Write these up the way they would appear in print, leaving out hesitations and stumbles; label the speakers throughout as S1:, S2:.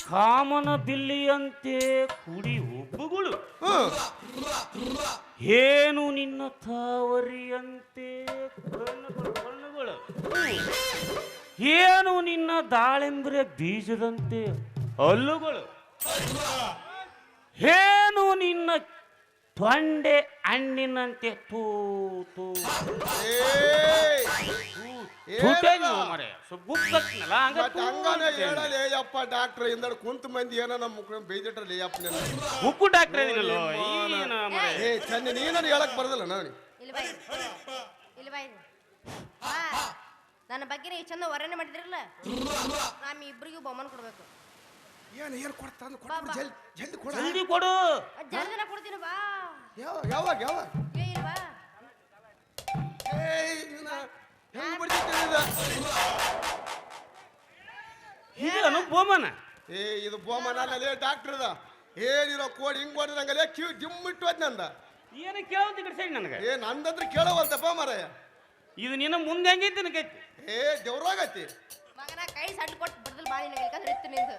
S1: ಕಾಮನ ಬಿಲ್ಲಿಯಂತೆ ಕುಡಿ ಒಬ್ಬುಗಳು ಏನು ನಿನ್ನ ತಾವರಿಯಂತೆ ಕಣ್ಣುಗಳು ಏನು ನಿನ್ನ ದಾಳಿಂಬ್ರೆ ಬೀಜದಂತೆ ಹಲ್ಲುಗಳು ಏನು ನಿನ್ನ ತೊಂಡೆ ಹಣ್ಣಿನಂತೆ ತೂ ತೂ
S2: ಯಪ್ಪ ಡಾಕ್ಟರ್ ಇಂದ ಕುಂತ ಮಂದಿ ಏನೋ ನಮ್ಮ ಮುಖ ಬೈದಿಟ್ರಲ್ಲಿ ಯಪ್ಪ
S1: ಉಪ್ಪು ಡಾಕ್ಟರ್
S2: ಏ ಚಂದ ನೀನು ಹೇಳಕ್ ಬರೋದಿಲ್ಲ ನಾನು
S3: ನನ್ನ ಬಗ್ಗೆ ನೀವು ಚಂದ ವರ್ಣನೆ ಮಾಡಿದ್ರಲ್ಲ ನಾಮ ಇಬ್ಬರಿಗೂ ಬಹುಮಾನ ಕೊಡ್ಬೇಕು
S2: ಏನು ಏನು ಕೊಡ್ತಾನೆ ಜಲ್ದಿ ಕೊಡು
S1: ಜಲ್ದಿ ಕೊಡು
S3: ಜಲ್ದಿನ ಕೊಡ್ತೀನಿ ಬಾ
S2: ಯಾವಾಗ ಯಾವಾಗ
S3: ಬಾ
S1: ಇದು ಬಹುಮಾನ
S2: ಇದು ಬಹುಮಾನ ಅಲ್ಲೇ ಡಾಕ್ಟರ್ ಏನಿರೋ ಕೋಡಿ ಹಿಂಗ್ ಹೊಡೆದಂಗಲೇ ಕಿವಿ ಜಿಮ್ಮಿಟ್ಟು ಅದ್ ನಂದ
S1: ಏನು ಕೇಳೋದು ಈ ಕಡೆ ಸೈಡ್ ನನಗೆ
S2: ನಂದಂದ್ರೆ ಕೇಳವಲ್ತಪ್ಪ ಮಾರಾಯ
S1: ಇದು ನಿನ್ನ ಮುಂದೆ ಹೆಂಗೈತಿ ನನಗೈತಿ
S2: ದೇವ್ರಾಗತಿ
S3: ಮಗನ ಕೈ ಸಡ್ಡು ಕೊಟ್ಟು ಬಡ್ದಲ್ ಬಾಳಿ ಯಾಕಂದ್ರೆ ಎತ್ತು ನಿಂದು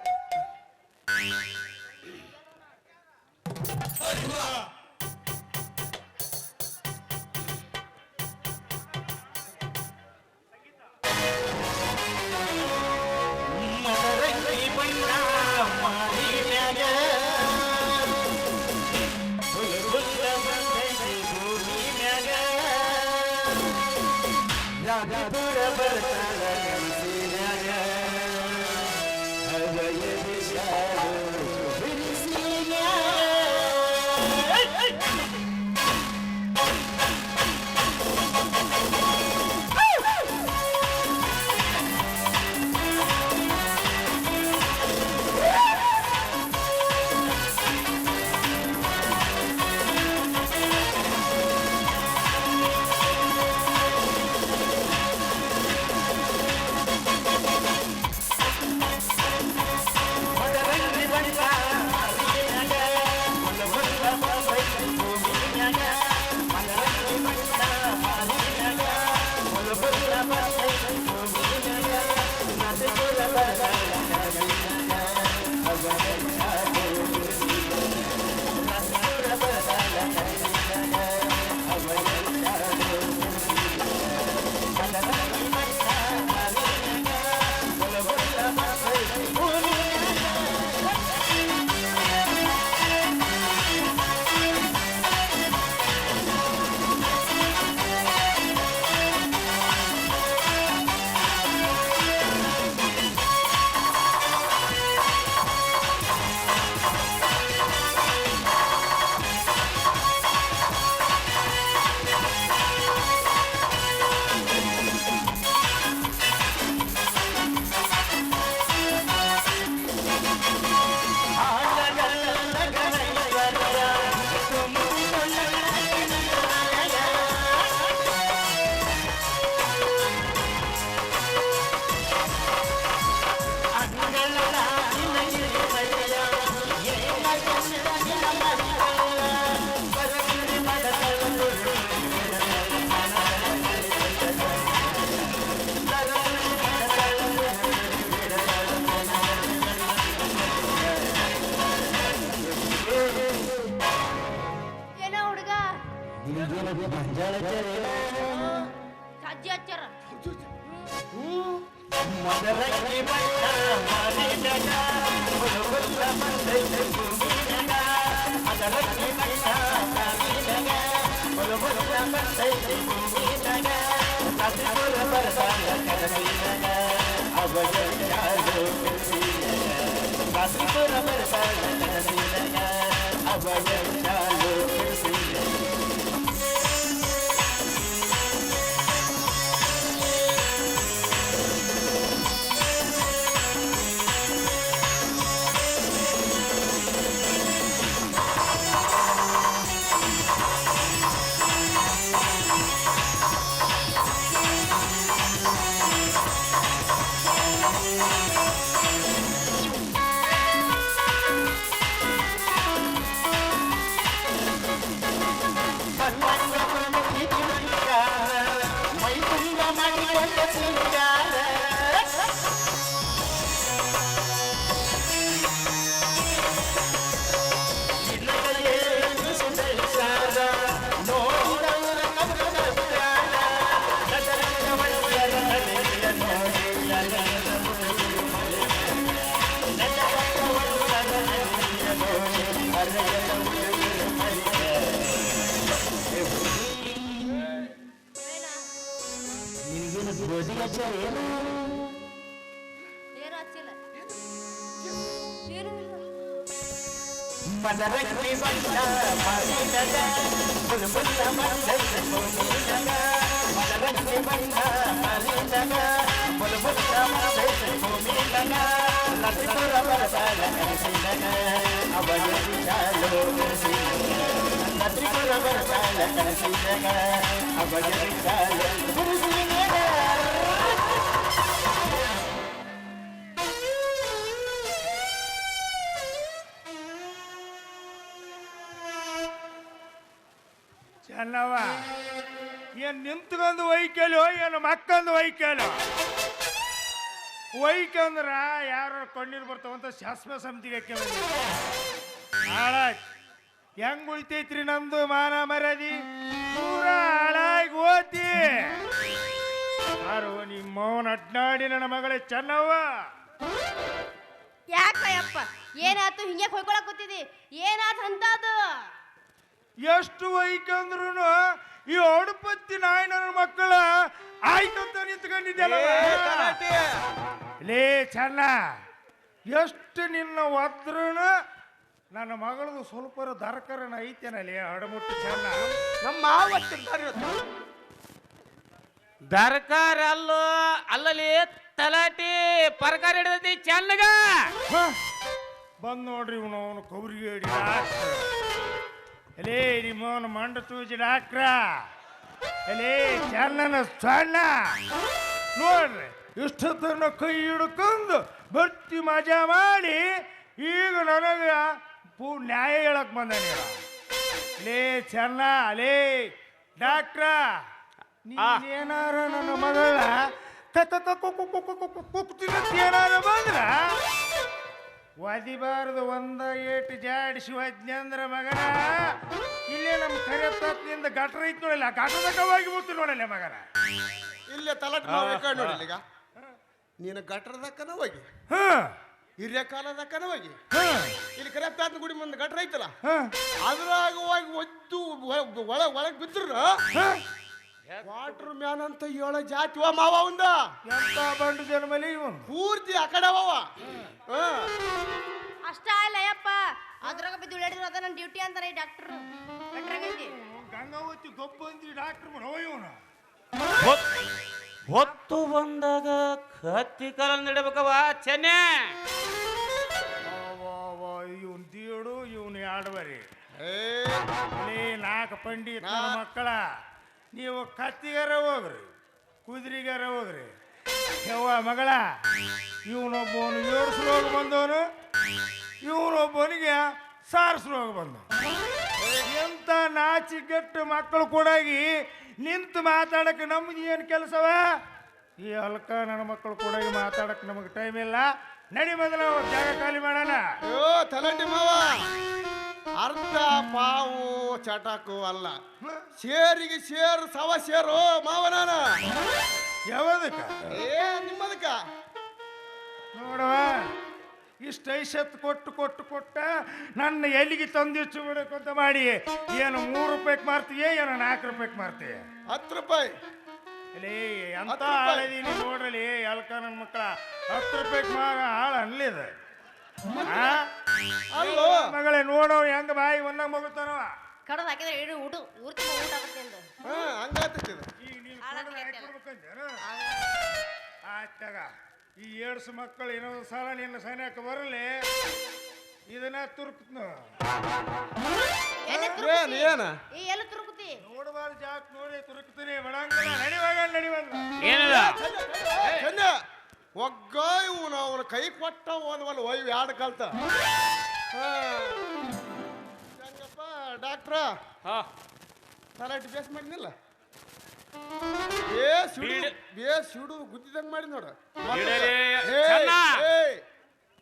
S3: ಸಜ್ಜಿ ಹಚ್ಚಾರ
S4: ನಿನಗೇನು ಗೋಧಿ ಹಚ್ಚಾರ ಏನು
S3: ಏನು ಹಚ್ಚಿಲ್ಲ ಏನು ಇಲ್ಲ
S4: ಮದರಂಗಿ ಬಂದ ಮಾರಿದಗ ಬುಲ್ಬುಲ್ಲ ಮಂದೈದ ಭೂಮಿದಗ ಮದರಂಗಿ ಬಂದ ಮಾರಿದಗ ಬುಲ್ಬುಲ್ಲ ಮಂದೈದ ಭೂಮಿದಗ ಲಕ್ಷ್ಮಣ ಬರಸಾಲ ಕನಸಿದಗ ಅವನ ವಿಚಾರೋ ಲಕ್ಷ್ಮಣ ಬರಸಾಲ ಕನಸಿದಗ ಅವನ ವಿಚಾರೋ
S5: ಚೆನ್ನವ ಏನು ನಿಂತ್ಕೊಂಡು ಒಯ್ಕೇಲೋ ಏನು ಮಕ್ಕಂದು ಒಯ್ಕೇಲೋ ಒಯ್ಕಂದ್ರ ಯಾರು ಕಣ್ಣೀರು ಬರ್ತಾವಂತ ಶಾಸ್ತ್ರ ಸಮಿತಿಗೆ ಹಾಳಾಗಿ ಹೆಂಗ್ ಉಳಿತೈತ್ರಿ ನಮ್ದು ಮಾನ ಮರ್ಯಾದಿ ಪೂರ ಹಾಳಾಗಿ ಓದಿ ಯಾರು ನಿಮ್ಮವನ ಅಡ್ನಾಡಿ ನನ್ನ ಮಗಳೇ ಚೆನ್ನವ್ವ
S3: ಯಾಕಯ್ಯಪ್ಪ ಏನಾಯ್ತು ಹಿಂಗೆ ಹೊಯ್ಕೊಳಕ್ ಕೂತಿದಿ ಏನಾಯ್ತು ಅಂತದು
S5: ಎಷ್ಟು ಒಯ್ಕಂದ್ರು ಈ ಒಡಪತ್ತಿ ನಾಯಿ ನನ್ನ ಮಕ್ಕಳ ಆಯ್ತಂತ ನಿಂತ್ಕೊಂಡಿದ್ದೆಲ್ಲ ಲೇ ಚೆನ್ನ ಎಷ್ಟು ನಿನ್ನ ಒದ್ರೂ ನನ್ನ ಮಗಳದು ಸ್ವಲ್ಪ ದರ್ಕರಣ ಐತೇನಲ್ಲಿ ಹಡಮುಟ್ಟು ಚೆನ್ನ
S2: ನಮ್ಮ ಮಾವ ತಿಂತಾರೆ
S1: ದರ್ಕಾರ ಅಲ್ಲೋ ಅಲ್ಲಲ್ಲಿ ತಲಾಟಿ ಪರಕಾರ ಹಿಡಿದೈತಿ ಚೆನ್ನಗ
S5: ಬಂದ್ ನೋಡ್ರಿ ಇವನು ಅವನು ಕೌರಿಗೆ ಹಿಡಿ ಎಲೇ ನಿಮ್ಮವನು ಮಂಡ ತೂಜಿ ಡಾಕ್ಟ್ರ ಎಲೇ ಚೆನ್ನನ ಸಣ್ಣ ನೋಡ್ರಿ ಇಷ್ಟೊತ್ತನ ಕೈ ಹಿಡ್ಕೊಂಡು ಬರ್ತಿ ಮಜಾ ಮಾಡಿ ಈಗ ನನಗೆ ನ್ಯಾಯ ಹೇಳಕ್ ಬಂದಾನೆ ಲೇ ಚೆನ್ನ ಲೇ ಡಾಕ್ಟ್ರ ನೀನೇನಾರ ನನ್ನ ಮಗಳ ಏನಾರ ಬಂದ್ರ ಒದಿಬಾರದು ಒಂದ ಏಟು ಜಾಡಿಸಿ ಒದ್ನಂದ್ರ ಮಗನ ಇಲ್ಲೇ ನಮ್ಮ ಕರೆ ತತ್ನಿಂದ ಗಟ್ರ ಐತ್ ನೋಡಿಲ್ಲ ಗಟ್ರದ ಹೋಗಿ ಬಿಡ್ತು ನೋಡಲ್ಲ ಮಗನ
S2: ಇಲ್ಲೇ ತಲಾಟ್ ನೋಡಿಲ್ಲ ಈಗ ನೀನು ಗಟ್ರದಕ್ಕನ ಹೋಗಿ ಹಿರಿಯ ಕಾಲದಕ್ಕನ ಹೋಗಿ ಇಲ್ಲಿ ಕರೆ ತಾತನ ಗುಡಿ ಮುಂದೆ ಗಟ್ರ ಐತಲ್ಲ ಅದ್ರಾಗ ಹೋಗಿ ಒದ್ದು ಒಳಗ್ ಬಿದ್ರು ವಾಟರ್ ಮ್ಯಾನ್ ಅಂತ ಹೇಳೋ ಜಾತಿ ವಾ ಮಾವ ಅವಂದ
S5: ಎಂತ ಬಂಡು ಜನ್ಮಲಿ ಇವನು
S2: ಪೂರ್ತಿ ಆ ಕಡೆ ಅವ
S3: ಅಷ್ಟ ಅಲ್ಲ ಅಯ್ಯಪ್ಪ ಅದ್ರಾಗ ಬಿದ್ದು ಹೇಳಿದ್ರು ಅದ ನನ್ನ ಡ್ಯೂಟಿ ಅಂತಾರೆ ಈ ಡಾಕ್ಟರ್ ಗಟ್ರಾಗೈತಿ
S5: ಗಂಗಾವತಿ ಗೊಬ್ಬ ಅಂದಿ ಡಾಕ್ಟರ್ ಇವನು
S1: ಹೊತ್ತು ಬಂದಾಗ ಕತ್ತಿ ಕಾಲ ಇಡಬೇಕವ ಚೆನ್ನೆ
S5: ಇವನ್ ದೀಡು ಇವನು ಆಡಬರಿ ನಾಲ್ಕು ಪಂಡಿತ ಮಕ್ಕಳ ನೀವು ಕತ್ತಿಗಾರ ಹೋಗ್ರಿ ಕುದುರೆಗಾರ ಹೋಗ್ರಿ ಯವ್ವ ಮಗಳ ಇವನೊಬ್ಬವನು ಏರ್ಸ್ರೋಗ ಬಂದವನು ಇವನೊಬ್ಬನಿಗೆ ಸಾರಿಸ್ರೋಗ ಬಂದ ಎಂತ ನಾಚಿಗೆಟ್ಟು ಮಕ್ಕಳು ಕೂಡಾಗಿ ನಿಂತು ಮಾತಾಡಕ್ಕೆ ನಮ್ದು ಏನು ಕೆಲಸವ ಈ ಅಲ್ಕ ನನ್ನ ಮಕ್ಕಳು ಕೂಡಾಗಿ ಮಾತಾಡಕ್ಕೆ ನಮಗೆ ಟೈಮ್ ಇಲ್ಲ ನಡಿ ಮೊದಲು ಜಾಗ ಖಾಲಿ ಮಾಡೋಣ
S2: ಅಯ್ಯೋ ತಲಾಟಿ ಮಾವ ಅರ್ಧ ಪಾವು ಚಟಾಕು ಅಲ್ಲ ಸೇರಿಗೆ ಸೇರು ಸವ ಸೇರು ಮಾವನಾನ
S5: ಯಾವದಕ್ಕ
S2: ನಿಮ್ಮದಕ್ಕ
S5: ನೋಡವ ಇಷ್ಟು ಐಸತ್ತು ಕೊಟ್ಟ ನನ್ನ ಎಲ್ಲಿಗೆ ತಂದಿಚ್ಚು ಬಿಡಕ್ಕಂತ ಮಾಡಿ ಏನು 3 ರೂಪಾಯಿಗೆ ಮಾರ್ತೀಯ ಏನು 4 ರೂಪಾಯಿಗೆ ಮಾರ್ತೀಯ
S2: 10 ರೂಪಾಯಿ
S5: ಲೇ ಅಂತ ಹಾಳದೀನಿ ನೋಡ್ರಲಿ ಅಲ್ಕ ನನ್ನ ಮಕ್ಕಳ 10 ರೂಪಾಯಿಗೆ ಮಾರ ಹಾಳು ಅನ್ಲಿದ
S2: ಅಲ್ಲೋ
S5: ಮಗಳೇ ನೋಡೋ ಹೆಂಗ ಬಾಯಿ ಒಂದಾಗ ಮಗುತ್ತಾನವ
S3: ಕಡದ ಹಾಕಿದ್ರೆ ಇಡೀ ಊಟ ಊರ್ ತುಂಬ ಊಟ ಆಗುತ್ತೆ ಎಂದು
S2: ಹಂಗಾಗ್ತೈತಿ
S5: ಈಗ ನೀನು ಹಾಕಿರ್ಬೇಕಂತೇನು ಆಯ್ತಾಗ ಈ 7 ಮಕ್ಕಳು ಇನ್ನೊಂದು ಸಲ ನಿನ್ನ ಸೈನ್ಯಕ್ಕೆ ಬರಲಿ ಇದನ್ನ ತುರುಕ್ನು
S2: ಏನ
S3: ಈ ಎಲ್ಲ ತುರುಕುತಿ
S5: ನೋಡಬಾರ್ದು ಜಾಕ್ ನೋಡಿ ತುರುಕ್ತೀನಿ ಬಡಂಗಿಲ್ಲ ನಡಿವಾಗ
S1: ಏನಿಲ್ಲ
S2: ಒಗ್ಗ ಇವನು ಅವನ ಕೈ ಕೊಟ್ಟ ಒಂದ್ವಲ್ಲ ಒಯ್ವು 2 ಕಲ್ತ ಹೆಂಗಪ್ಪ ಡಾಕ್ಟ್ರ ತಲಾಟಿ ಬೇಸ್ ಮಾಡಿದ್ನಿಲ್ಲ ಸಿಡು ಗುದ್ದಿದಂಗ್ ಮಾಡಿ ನೋಡ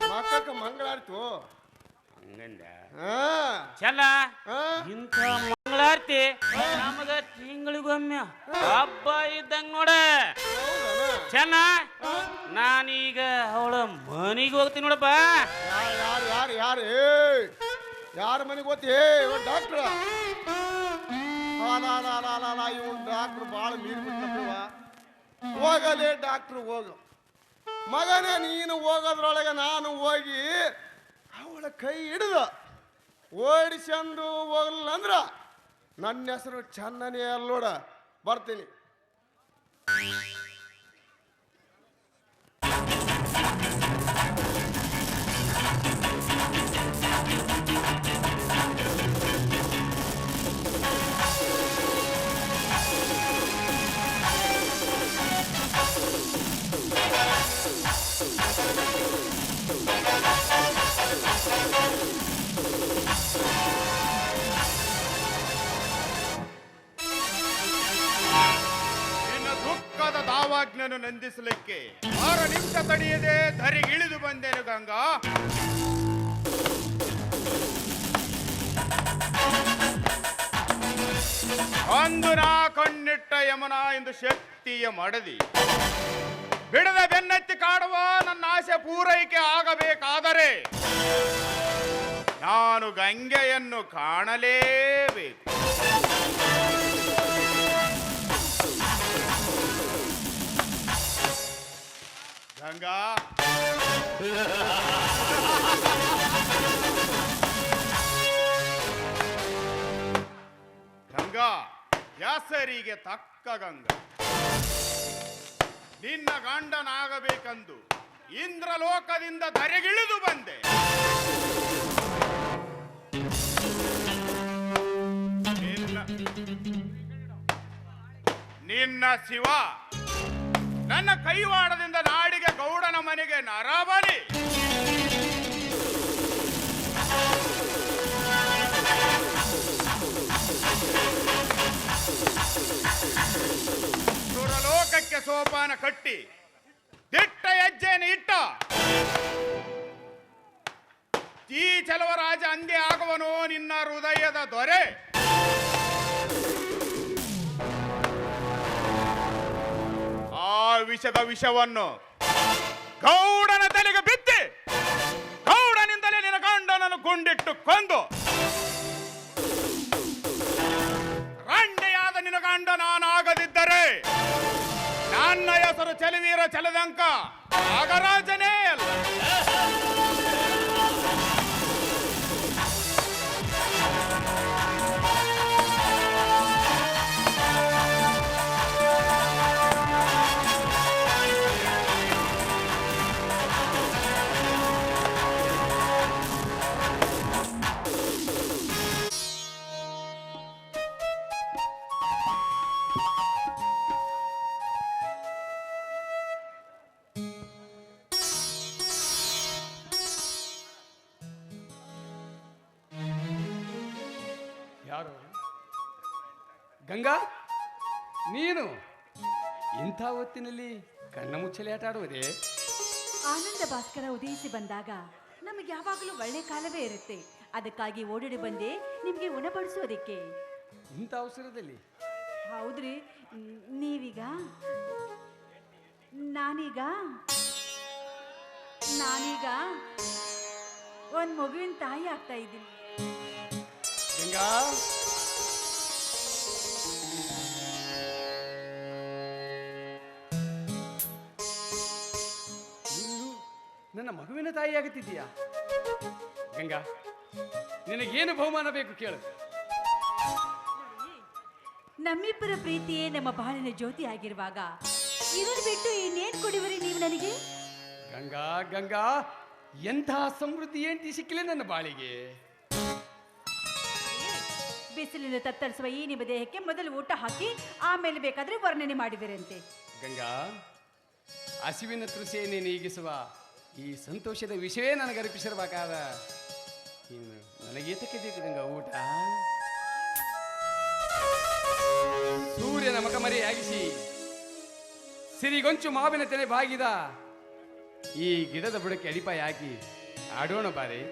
S2: ಮಕ್ಕಕ್ಕ ಮಂಗಳಾರ್ತು
S1: ಚೆನ್ನ ಇಂಥ ಮಂಗಳಾರತಿ ನಮಗ ತಿಂಗಳಿಗೊಮ್ಮೆ ಹಬ್ಬ ಇದ್ದಂಗ ನೋಡ ಚೆನ್ನ ನಾನೀಗ ಅವಳ ಮನೆಗೆ ಹೋಗ್ತೀನಿ ನೋಡಪ್ಪ
S2: ಯಾರು ಯಾರ ಮನೆಗೆ ಗೊತ್ತೇ ಡಾಕ್ಟ್ರ ಇವನು ಡಾಕ್ಟ್ರು ಭಾಳ ಮೀರ್ಬಿಟ್ಟವ. ಹೋಗಲೇ ಡಾಕ್ಟ್ರು ಹೋಗು ಮಗನೇ, ನೀನು ಹೋಗೋದ್ರೊಳಗೆ ನಾನು ಹೋಗಿ ಅವಳ ಕೈ ಹಿಡಿದು ಓಡಿಸಂದು ಹೋಗಲ್ಲ ಅಂದ್ರ ನನ್ನ ಹೆಸರು ಚನ್ನನೇ ಅಲ್ಲೋಡ. ಬರ್ತೀನಿ.
S5: ದಾವಾಜ್ಞನು ನಂದಿಸಲಿಕ್ಕೆ 6 ನಿಮಿಷ ತಡೆಯದೆ ಧರಿಗಿಳಿದು ಬಂದೆನು ಗಂಗಾ. ಅಂದು ನಾ ಕಣ್ಣಿಟ್ಟ ಯಮನ ಎಂದು ಶಕ್ತಿಯ ಮಡದಿ ಬಿಡದ ಬೆನ್ನತ್ತಿ ಕಾಡುವ ನನ್ನ ಆಸೆ ಪೂರೈಕೆ ಆಗಬೇಕಾದರೆ ನಾನು ಗಂಗೆಯನ್ನು ಕಾಣಲೇಬೇಕು. ಗಂಗಾ, ಗಂಗಾ ಹೆಸರಿಗೆ ತಕ್ಕ ಗಂಗಾ, ನಿನ್ನ ಗಂಡನಾಗಬೇಕೆಂದು ಇಂದ್ರಲೋಕದಿಂದ ಧರೆಗಿಳಿದು ಬಂದೆ. ನಿನ್ನ ಶಿವ ನನ್ನ ಕೈವಾಡದಿಂದ ನಾಡಿಗೆ ಗೌಡನ ಮನೆಗೆ ನರಬಲಿ. ಸುರಲೋಕಕ್ಕೆ ಸೋಪಾನ ಕಟ್ಟಿ ದಿಟ್ಟ ಹೆಜ್ಜೆಯನ್ನು ಇಟ್ಟ ಈ ಚಲವರಾಜ ಅಂದೇ ಆಗುವನು ನಿನ್ನ ಹೃದಯದ ದೊರೆ. ವಿಷದ ವಿಷವನ್ನು ಗೌಡನ ತಲೆಗೆ ಬಿತ್ತಿ ಗೌಡನಿಂದಲೇ ನಿನ್ನ ಗಂಡನನ್ನು ಗುಂಡಿಟ್ಟು ಕೊಂದು ರಂಡೆಯಾದ ನಿನ್ನ ಗಂಡ ನಾನಾಗದಿದ್ದರೆ ನನ್ನ ಹೆಸರು ಚಲವೀರ ಚಲದಂಕ ನಾಗರಾಜನೇ ಅಲ್ಲ.
S6: ಯಾರು? ಗಂಗಾ, ನೀನು ಇಂಥ ಹೊತ್ತಿನಲ್ಲಿ ಕಣ್ಣ ಮುಚ್ಚಲೆ ಆಟ ಆಡುವುದೇ?
S7: ಆನಂದ ಭಾಸ್ಕರ ಉದಯಿಸಿ ಬಂದಾಗ ನಮಗೆ ಯಾವಾಗಲೂ ಒಳ್ಳೆ ಕಾಲವೇ ಇರುತ್ತೆ. ಅದಕ್ಕಾಗಿ ಓಡಾಡಿ ಬಂದೆ ನಿಮಗೆ ಉಣಬಡಿಸೋದಕ್ಕೆ.
S6: ಇಂಥ ಅವಸರದಲ್ಲಿ?
S7: ಹೌದ್ರಿ. ನೀವೀಗ ನಾನೀಗ ಒಂದು ಮಗುವಿನ ತಾಯಿ ಆಗ್ತಾ ಇದ್ದೀನಿ.
S6: ಗಂಗಾ, ನೀನು ನನ್ನ ಮಗುವಿನ ತಾಯಿ ಆಗುತ್ತಿದ್ದೀಯಾ? ಗಂಗಾ, ನಿನಗೇನು ಬಹುಮಾನ ಬೇಕು ಕೇಳು.
S7: ನಮ್ಮಿಬ್ಬರ ಪ್ರೀತಿಯೇ ನಮ್ಮ ಬಾಳಿನ ಜ್ಯೋತಿ ಆಗಿರುವಾಗ ಇದನ್ನು ಬಿಟ್ಟು ಇನ್ನೇನು ಕೊಡುವರಿ ನೀವು ನನಗೆ?
S6: ಗಂಗಾ ಗಂಗಾ, ಎಂತಹ ಸಮೃದ್ಧಿ ಏಂಟಿ ಸಿಕ್ಕಿಲ್ಲ ನನ್ನ ಬಾಳಿಗೆ.
S7: ಬಿಸಿಲಿನ ತತ್ತರಿಸುವ ಈ ನಿಮ್ಮ ದೇಹಕ್ಕೆ ಮೊದಲು ಊಟ ಹಾಕಿ ಆಮೇಲೆ ಬೇಕಾದ್ರೆ ವರ್ಣನೆ ಮಾಡಿದಿರಂತೆ.
S6: ಗಂಗಾ, ಹಸಿವಿನ ತೃಷೆಯನ್ನೇ ನೀಗಿಸುವ ಈ ಸಂತೋಷದ ವಿಷಯವೇ ನನಗೆ ಅರ್ಪಿಸಿರಬೇಕಾದ ಇನ್ನು ನನಗೇತಕ್ಕೆ ಬೇಕು ಗಂಗಾ ಊಟ? ಸೂರ್ಯನ ಮಕಮರಿಯಾಗಿಸಿ ಸಿರಿಗೊಂಚು ಮಾವಿನ ತೆನೆ ಬಾಗಿದ ಈ ಗಿಡದ ಬುಡಕ್ಕೆ ಅಡಿಪಾಯ ಹಾಕಿ ಆಡೋಣ ಬಾರೆ.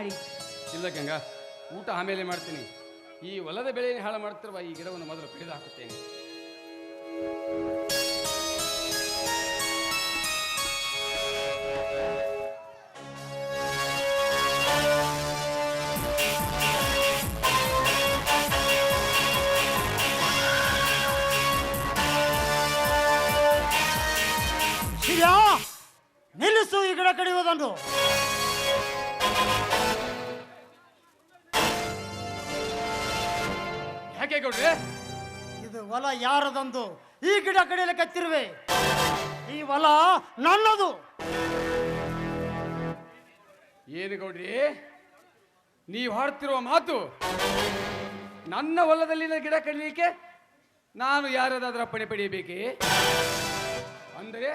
S7: ಮಾಡಿ.
S6: ಇಲ್ಲ ಗಂಗಾ, ಊಟ ಆಮೇಲೆ ಮಾಡ್ತೀನಿ. ಈ ಹೊಲದ ಬೆಳೆಯನ್ನು ಹಾಳು ಮಾಡ್ತಿರುವ ಈ ಗಿಡವನ್ನು ಮೊದಲು ಕಡಿದು ಹಾಕುತ್ತೇನೆ.
S5: ಶಿವ, ನಿಲ್ಲಿಸು ಈ ಗಿಡ ಕಡಿಯುವುದನ್ನು.
S6: ಯಾಕೆ ಗೌಡ್ರೆ?
S5: ಇದು ಹೊಲ ಯಾರದಂದು ಈ ಗಿಡ ಕಡಿಯಲು ಕತ್ತಿರುವೆ. ಈ ಹೊಲ ನನ್ನದು.
S6: ಏನು ಗೌಡ್ರಿ ನೀವು ಹಾಡ್ತಿರುವ ಮಾತು? ನನ್ನ ಹೊಲದಲ್ಲಿನ ಗಿಡ ಕಡಿಲಿಕ್ಕೆ ನಾನು ಯಾರದಾದ್ರ ಅಪ್ಪಣೆ ಪಡೆಯಬೇಕೆ? ಅಂದರೆ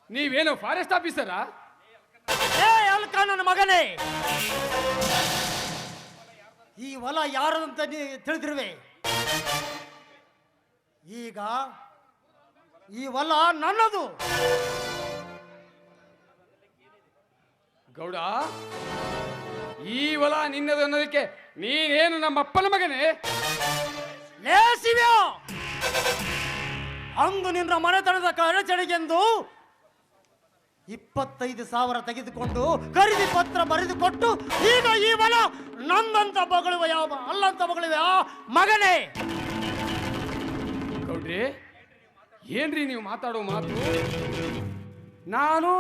S6: ನೀವೇನು ಫಾರೆಸ್ಟ್ ಆಫೀಸರಾ?
S5: ಏ ಅಲ್ಕ ನನ್ನ ಮಗನೇ, ಈ ಹೊಲ ಯಾರದಂತ ನೀ ತಿಳಿದಿರುವೆ. ಈಗ ಈ ಹೊಲ ನನ್ನದು.
S6: ಗೌಡ, ಈ ಹೊಲ ನಿನ್ನದು ಅನ್ನೋದಕ್ಕೆ ನೀನೇನು ನಮ್ಮ ಅಪ್ಪನ ಮಗನೇ?
S5: ಲೇ ಶಿವ್ಯ, ಅಂದು ನಿನ್ನ ಮನೆತನದ ಅಡಚಣೆಗೆಂದು 25,000 ತೆಗೆದುಕೊಂಡು ಖರೀದಿ ಪತ್ರ ಬರೆದುಕೊಟ್ಟು ಈಗ ಈ ಹೊಲ ನಂದಂತ ಬಗಳುವ ಯಾವ ಅಲ್ಲಂತ ಬಗಳುವ ಮಗನೇ.
S6: ಗೌಡ್ರಿ, ಏನ್ರಿ ನೀವು ಮಾತಾಡೋ ಮಾತು? ನಾನು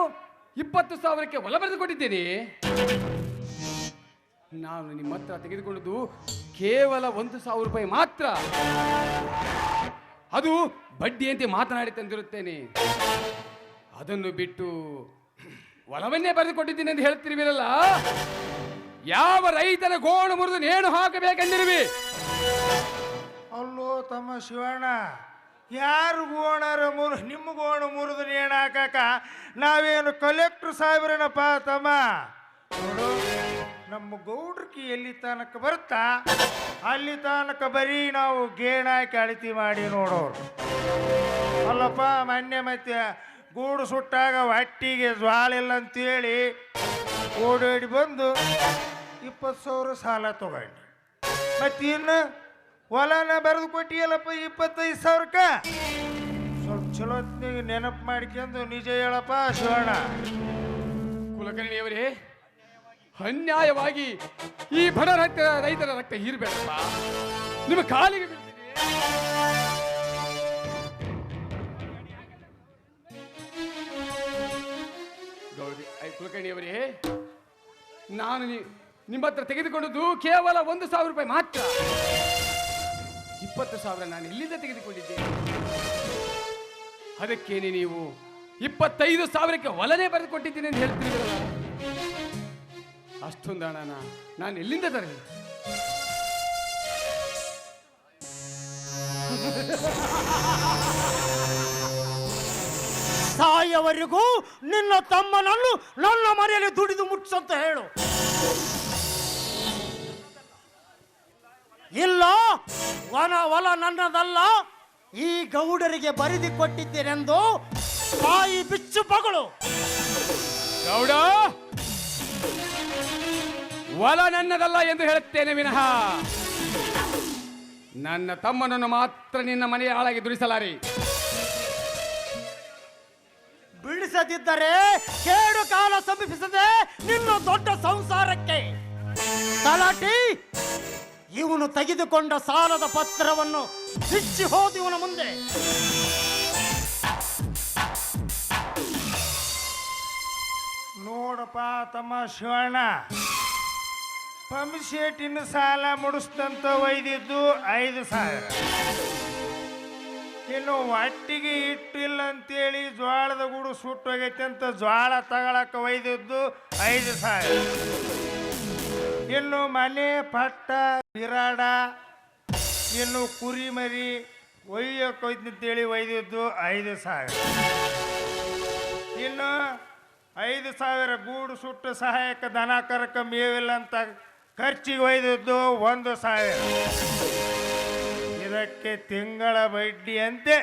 S6: 20,000ಕ್ಕೆ ಹೊಲ ಬರೆದುಕೊಟ್ಟಿದ್ದೇನೆ. ನಾನು ನಿಮ್ಮ ಹತ್ರ ತೆಗೆದುಕೊಂಡದ್ದು ಕೇವಲ 1,000 ರೂಪಾಯಿ ಮಾತ್ರ. ಅದು ಬಡ್ಡಿಯಂತೆ ಮಾತನಾಡಿ ತಂದಿರುತ್ತೇನೆ. ಅದನ್ನು ಬಿಟ್ಟು ಹೊಲವನ್ನೇ ಬರೆದುಕೊಟ್ಟಿದ್ದೀನಿ ಅಂತ ಹೇಳ್ತಿರುವಿರಲ್ಲ, ಯಾವ ರೈತನ ಗೋಣು ಮುರಿದು ನೇಣು ಹಾಕಬೇಕೆಂದಿರುವಿ?
S5: ಅಲ್ಲೋ ತಮ್ಮ ಶಿವಣ್ಣ, ಯಾರು ಗೋಣರ ನಿಮ್ಮ ಗೋಣು ಮುರಿದು ನೇಣು ಹಾಕಾಕ ನಾವೇನು ಕಲೆಕ್ಟರ್ ಸಾಹೇಬ್ರನಪ್ಪ ತಮ್ಮ. ನೋಡು, ನಮ್ಮ ಗೌಡ್ರಕಿ ಎಲ್ಲಿ ತನಕ ಬರ್ತಾ ಅಲ್ಲಿ ತನಕ ಬರೀ ನಾವು ಗೇಣಾಕಿ ಅಳತಿ ಮಾಡಿ ನೋಡೋರು. ಅಲ್ಲಪ್ಪ, ಮೊನ್ನೆ ಮತ್ತೆ ಗೂಡು ಸುಟ್ಟಾಗ ಹೊಟ್ಟಿಗೆ ಜ್ವಾಳಿಲ್ಲ ಅಂತೇಳಿ ಓಡಾಡಿ ಬಂದು 20,000 ಸಾಲ ತಗೊಂಡು ಮತ್ತಿನ್ನು ಹೊಲನ ಬರೆದು ಕೊಟ್ಟಿಯಲ್ಲಪ್ಪ 25,000ಕ್ಕೆ. ಸ್ವಲ್ಪ ಚಲೋ ನೆನಪು ಮಾಡ್ಕೊಂಡು ನಿಜ ಹೇಳಪ್ಪ ಶಿವಣ್ಣ.
S6: ಕುಲಕರ್ಣಿಯವರೇ, ಅನ್ಯಾಯವಾಗಿ ಈ ಬಡ ರೈತರ ರಕ್ತ ಹೀರಬೇಡಪ್ಪ. ನಿಮ್ಮ ಕಾಲಿಗೆ ಬೀಳ್ತೀನಿ. ಗೌರಿ ಕುಲಕರ್ಣಿಯವರೇ, ನಾನು ನಿಮ್ಮ ಹತ್ರ ತೆಗೆದುಕೊಂಡದ್ದು ಕೇವಲ 1,000 ರೂಪಾಯಿ ಮಾತ್ರ. 20,000 ನಾನು ಎಲ್ಲಿಂದ ತೆಗೆದುಕೊಂಡಿದ್ದೇನೆ? ಅದಕ್ಕೇನೆ ನೀವು 25,000ಕ್ಕೆ ಹೊಲನೇ ಬರೆದುಕೊಟ್ಟಿದ್ದೀನಿ ಅಂತ ಹೇಳ್ತಿದ್ದೀರಲ್ಲ, ಅಷ್ಟೊಂದು ಹಣನ ನಾನು ಎಲ್ಲಿಂದ ತರಲಿ?
S5: ಸಾಯವರೆಗೂ ನಿನ್ನ ತಮ್ಮನನ್ನು ನನ್ನ ಮನೆಯಲ್ಲಿ ದುಡಿದು ಮುಟ್ಸಂತ ಹೇಳು. ಇಲ್ಲ, ಹೊಲ ನನ್ನದಲ್ಲ, ಈ ಗೌಡರಿಗೆ ಬರೆದು ಕೊಟ್ಟಿದ್ದೇನೆಂದು ಬಾಯಿ ಬಿಚ್ಚು ಬಗಳು.
S6: ಗೌಡ, ಹೊಲ ನನ್ನದಲ್ಲ ಎಂದು ಹೇಳುತ್ತೇನೆ ವಿನಃ ನನ್ನ ತಮ್ಮನನ್ನು ಮಾತ್ರ ನಿನ್ನ ಮನೆಯ ಹಾಳಾಗಿ ದುಡಿಸಲಾರಿ.
S5: ಬಿಡಿಸದಿದ್ದರೆ ಕೇಡು ಕಾಲ ಸಮೀಪಿಸದೆ ನಿನ್ನ ದೊಡ್ಡ ಸಂಸಾರಕ್ಕೆ ತಲಾಟಿ. ಇವನು ತೆಗೆದುಕೊಂಡ ಸಾಲದ ಪತ್ರವನ್ನು ಬಿಚ್ಚಿ ಹೋದ ಇವನ ಮುಂದೆ. ನೋಡಪ್ಪ ತಮ್ಮ ಶಿವಣ್ಣ, ಪಂಪ್ಸೆಟ್ಟಿನ ಸಾಲ ಮುಡಿಸ್ತಂತ ಒಯ್ದಿದ್ದು 5,000. ಇನ್ನು ಒಟ್ಟಿಗೆ ಇಟ್ಟಿಲ್ಲ ಅಂತೇಳಿ ಜ್ವಾಳದ ಗೂಡು ಸುಟ್ಟೋಗೈತೆ ಅಂತ ಜ್ವಾಳ ತಗೊಳಕ್ಕೆ ಒಯ್ದಿದ್ದು 5,000. ಇನ್ನು ಮನೆ ಪಟ್ಟ ಬಿರಾಡ, ಇನ್ನು ಕುರಿ ಮರಿ ಒಯ್ಯಕ್ಕೆ ಹೋಯ್ತಂತೇಳಿ ಒಯ್ದಿದ್ದು 5,000. ಇನ್ನು 5,000 ಗೂಡು ಸುಟ್ಟು ಸಹಾಯಕ ದನ ಕರಕ ಮೇವಿಲ್ಲ ಅಂತ ಖರ್ಚಿಗೆ ಒಯ್ದಿದ್ದು 1,000. ಇದಕ್ಕೆ ತಿಂಗಳ ಬಡ್ಡಿ ಅಂತೆ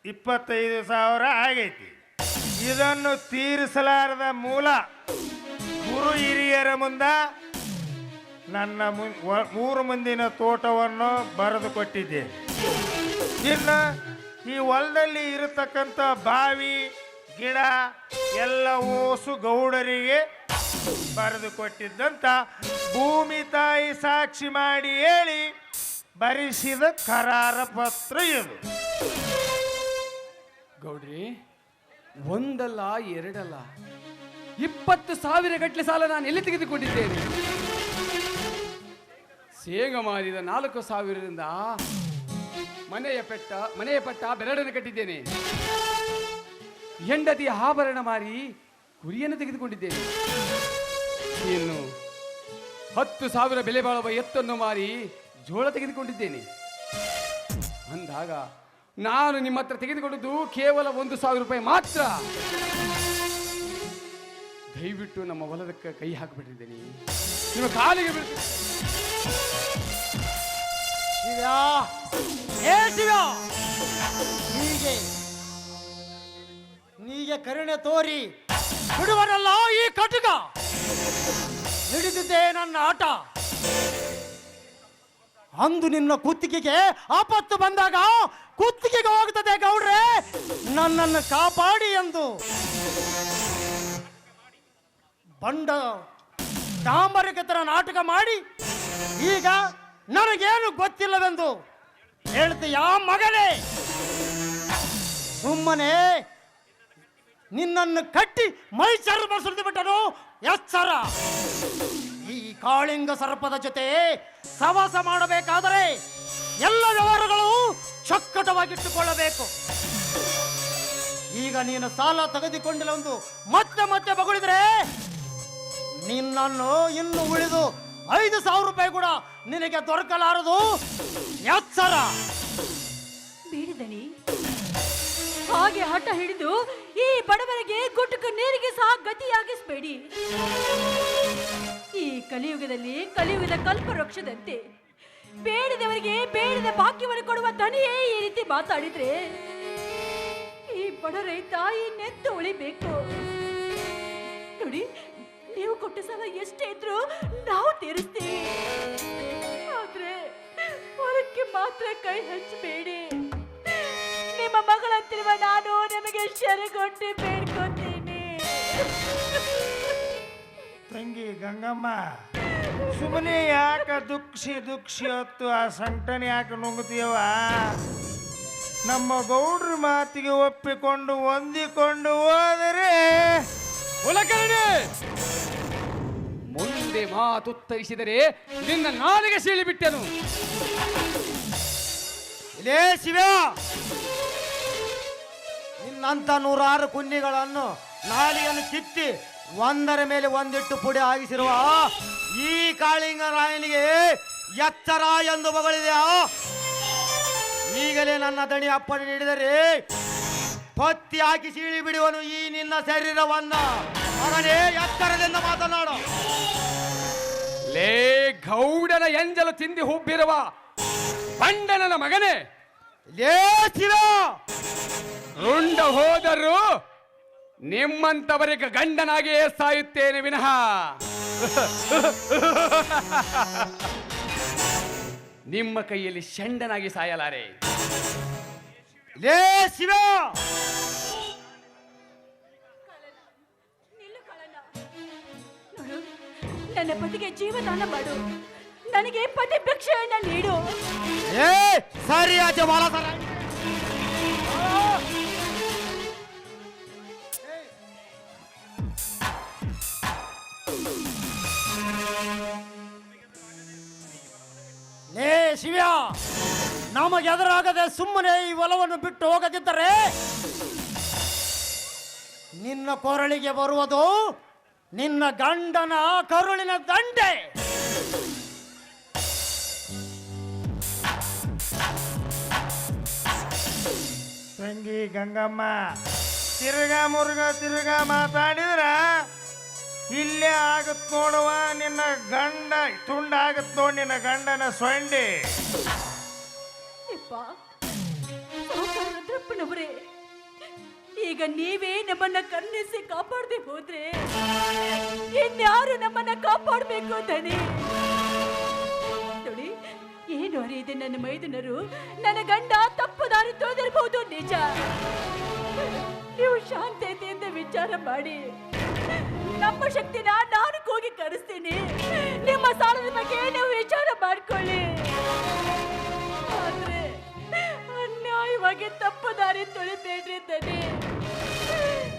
S5: 25,000 ಆಗೈತಿ. ಇದನ್ನು ತೀರಿಸಲಾರದ ಮೂಲ ಮೂರು ಹಿರಿಯರ ಮುಂದ ನನ್ನ 3 ಮಂದಿನ ತೋಟವನ್ನು ಬರೆದು ಕೊಟ್ಟಿದ್ದೆ. ಇನ್ನು ಈ ಹೊಲದಲ್ಲಿ ಇರತಕ್ಕಂಥ ಬಾವಿ ಗಿಡ ಎಲ್ಲ ಓಸು ಗೌಡರಿಗೆ ಬರೆದು ಕೊಟ್ಟಿದ್ದಂತ ಭೂಮಿ ತಾಯಿ ಸಾಕ್ಷಿ ಮಾಡಿ ಹೇಳಿ ಬರೆಸಿದ ಕರಾರ ಪತ್ರ ಇದು.
S6: ಗೌಡ್ರಿ, ಒಂದಲ್ಲ ಎರಡಲ್ಲ 20,000 ಗಟ್ಟಲೆ ಸಾಲ ನಾನು ಎಲ್ಲಿ ತೆಗೆದುಕೊಂಡಿದ್ದೇನೆ. ಸೇಗ ಮಾರಿದ 4,000ರಿಂದ ಮನೆಯ ಪಟ್ಟ ಬೆರಡನ್ನು ಕಟ್ಟಿದ್ದೇನೆ. ಹೆಂಡತಿಯ ಆಭರಣ ಮಾರಿ ಕುರಿಯನ್ನು ತೆಗೆದುಕೊಂಡಿದ್ದೇನೆ. ಇನ್ನು 10,000 ಬೆಲೆ ಬಾಳುವ ಎತ್ತನ್ನು ಮಾರಿ ಜೋಳ ತೆಗೆದುಕೊಂಡಿದ್ದೇನೆ. ಅಂದಾಗ ನಾನು ನಿಮ್ಮ ಹತ್ರ ತೆಗೆದುಕೊಂಡದ್ದು ಕೇವಲ 1,000 ರೂಪಾಯಿ ಮಾತ್ರ. ದಯವಿಟ್ಟು ನಮ್ಮ ಹೊಲದಕ್ಕೆ ಕೈ ಹಾಕಿಬಿಟ್ಟಿದ್ದೇನೆ, ನಿಮ್ಮ ಕಾಲಿಗೆ ಬೀಳ್ತೀನಿ.
S8: ನೀಗೆ ಕರುಣೆ ತೋರಿ ಬಿಡುವನಲ್ಲ ಈ ಕಟುಕ. ಹಿಡಿದಿದ್ದೆ ನನ್ನ ಆಟ. ಅಂದು ನಿನ್ನ ಕುತ್ತಿಗೆಗೆ ಆಪತ್ತು ಬಂದಾಗ ಕುತ್ತಿಗೆಗೆ ಹೋಗ್ತದೆ ಗೌಡ್ರೆ, ನನ್ನನ್ನು ಕಾಪಾಡಿ ಎಂದು ಬಂಡ ಡಾಂಬರಿಕತರ ನಾಟಕ ಮಾಡಿ ಈಗ ನನಗೇನು ಗೊತ್ತಿಲ್ಲವೆಂದು ಹೇಳ್ತೀಯ ಮಗನೇ. ಸುಮ್ಮನೆ ನಿನ್ನನ್ನು ಕಟ್ಟಿ ಮೈ ಚರ್ಮ ಸುರಿದು ಬಿಟ್ಟನು ಎಚ್ಚರ. ಈ ಕಾಳಿಂಗ ಸರ್ಪದ ಜೊತೆ ಸವಾಸ ಮಾಡಬೇಕಾದರೆ ಎಲ್ಲ ವ್ಯವಹಾರಗಳು ಚಕ್ಕಟವಾಗಿಟ್ಟುಕೊಳ್ಳಬೇಕು. ಈಗ ನೀನು ಸಾಲ ತೆಗೆದುಕೊಂಡಿಲ್ಲ ಎಂದು ಮತ್ತೆ ಮತ್ತೆ ಬಗಳಿದ್ರೆ ನಿನ್ನನ್ನು ಇನ್ನು ಉಳಿದು 5,000 ರೂಪಾಯಿ ಕೂಡ ನಿನಗೆ ದೊರಕಲಾರದು ಎಚ್ಚರ.
S7: ಬೇಡದನಿ, ಹಾಗೆ ಹಠ ಹಿಡಿದು ಈ ಬಡವರಿಗೆ ಗುಟುಕು ನೀರಿಗೆ ಸಹ ಗತಿಯಾಗಿಸಬೇಡಿ. ಈ ಕಲಿಯುಗದ ಕಲ್ಪವೃಕ್ಷದಂತೆ ಬೇಡಿದವರಿಗೆ ಬೇಡಿದ ಭಾಗ್ಯವನ್ನು ಕೊಡುವ ದನಿಯೇ ಈ ರೀತಿ ಮಾತಾಡಿದ್ರೆ ಈ ಬಡ ರೈತ ಈ ನೆತ್ತು ಉಳಿಬೇಕು. ನೋಡಿ, ನೀವು ಕೊಟ್ಟ ಸಾಲ ಎಷ್ಟೇ ಇದ್ರು ನಾವು ತೀರಿಸ್ತೀವಿ. ಆದ್ರೆ ಹೊರಕ್ಕೆ ಮಾತ್ರ ಕೈ ಹಚ್ಚಬೇಡಿ. ನಿಮ್ಮ ಮಗಳಂತಿರುವ ನಾನು ನಿಮಗೆ ಶರಗೊಟ್ಟಿ ಬೇಡ್ಕೊತೀನಿ.
S5: ತಂಗಿ ಗಂಗಮ್ಮ, ಸುಮ್ಮನೆ ಯಾಕ ದುಕ್ಷಿ ಹೊತ್ತು ಆ ಸಂಕಟನ ಯಾಕೆ ನುಂಗುತ್ತೀಯವ? ನಮ್ಮ ಗೌಡ್ರ ಮಾತಿಗೆ ಒಪ್ಪಿಕೊಂಡು ಹೊಂದಿಕೊಂಡು ಹೋದರೆ
S6: ಮುಂದೆ ಮಾತುತ್ತರಿಸಿದರೆ ನಿನ್ನ ನಾಲಿಗೆ ಸೀಳಿಬಿಟ್ಟೆನು.
S8: ಇಲ್ಲೇ ಶಿವ, ನಿನ್ನಂತ 106 ಕುನ್ನಿಗಳನ್ನು ನಾಲಿಗೆಯನ್ನು ಕಿತ್ತಿ ಒಂದರ ಮೇಲೆ ಒಂದಿಟ್ಟು ಪುಡಿ ಆಗಿಸಿರುವ ಈ ಕಾಳಿಂಗ ರಾಯನಿಗೆ ಎಚ್ಚರ ಎಂದು ಬಗಳಿದೆಯಾ? ಈಗಲೇ ನನ್ನ ದಣಿ ಅಪ್ಪಣೆ ನೀಡಿದರೆ ಪತ್ತಿ ಹಾಕಿ ಸೀಳಿ ಬಿಡುವನು ಈ ನಿನ್ನ ಶರೀರವನ್ನ. ಮಗನೇ, ಎಚ್ಚರದಿಂದ ಮಾತನಾಡು.
S6: ಲೇ ಗೌಡನ ಎಂಜಲು ತಿಂದಿ ಹುಬ್ಬಿರುವ ಬಂಡನನ ಮಗನೇ,
S8: ಲೇ ಶಿವ,
S6: ರುಂಡ ಹೋದರೂ ನಿಮ್ಮಂತವರಿಗೆ ಗಂಡನಾಗಿಯೇ ಸಾಯುತ್ತೇನೆ ವಿನಃ ನಿಮ್ಮ ಕೈಯಲ್ಲಿ ಷಂಡನಾಗಿ ಸಾಯಲಾರೆ.
S8: ಲೇ ಶಿವ,
S7: ನೋಡು, ನನ್ನ ಪತಿಗೆ ಜೀವದಾನ ಮಾಡು, ನನಗೆ ಪತಿ ಭಿಕ್ಷೆಯನ್ನ ನೀಡು.
S8: ಏ ಸರಿ ಆಚೆ ಬಾಲ ಸರ. ಲೇ ಶಿವ್ಯ, ನಮಗೆ ಎದುರಾಗದೆ ಸುಮ್ಮನೆ ಈ ಹೊಲವನ್ನು ಬಿಟ್ಟು ಹೋಗದಿದ್ದರೆ ನಿನ್ನ ಕೊರಳಿಗೆ ಬರುವುದು ನಿನ್ನ ಗಂಡನ ಕರುಳಿನ ದಂಡೆ.
S5: ತಂಗಿ ಗಂಗಮ್ಮ, ತಿರುಗಾ ಮಾತಾಡಿದ್ರ ಇಲ್ಲೇ ಆಗತ್ ನೋಡುವ. ನಿನ್ನ ಗಂಡ ತುಂಡಾಗತ್ ನೋಡ್ ನಿನ್ನ ಗಂಡನ ಸೊಂಡಿ.
S7: ರುದ್ರಪ್ಪನವರೇ, ಈ ಈಗ ನೀವೇ ನಮ್ಮನ್ನ ಕರುಣಿಸಿ ಕಾಪಾಡದೆ ಹೋದ್ರೆ ಇನ್ಯಾರು ನಮ್ಮನ್ನ ಕಾಪಾಡಬೇಕು ದನಿ? ನೋಡಿ, ಏನು ಅರಿಯದೆ ನನ್ನ ಮೈದುನರು ನನ್ನ ಗಂಡ ತಪ್ಪು ದಾರಿ ತೊಳೆದಿರಬಹುದು, ನಿಜ. ನೀವು ಶಾಂತತೆಯಿಂದ ವಿಚಾರ ಮಾಡಿ ನಮ್ಮ ಶಕ್ತಿನ ನಾನು ಹೋಗಿ ಕರೆಸ್ತೀನಿ. ನಿಮ್ಮ ಸಾಲದ ಬಗ್ಗೆ ನೀವು ವಿಚಾರ ಮಾಡ್ಕೊಳ್ಳಿ. ಆದ್ರೆ ಅನ್ಯಾಯವಾಗಿ ತಪ್ಪು ದಾರಿ ತೊಳಿಬೇಡ್ರಿ ದನಿ.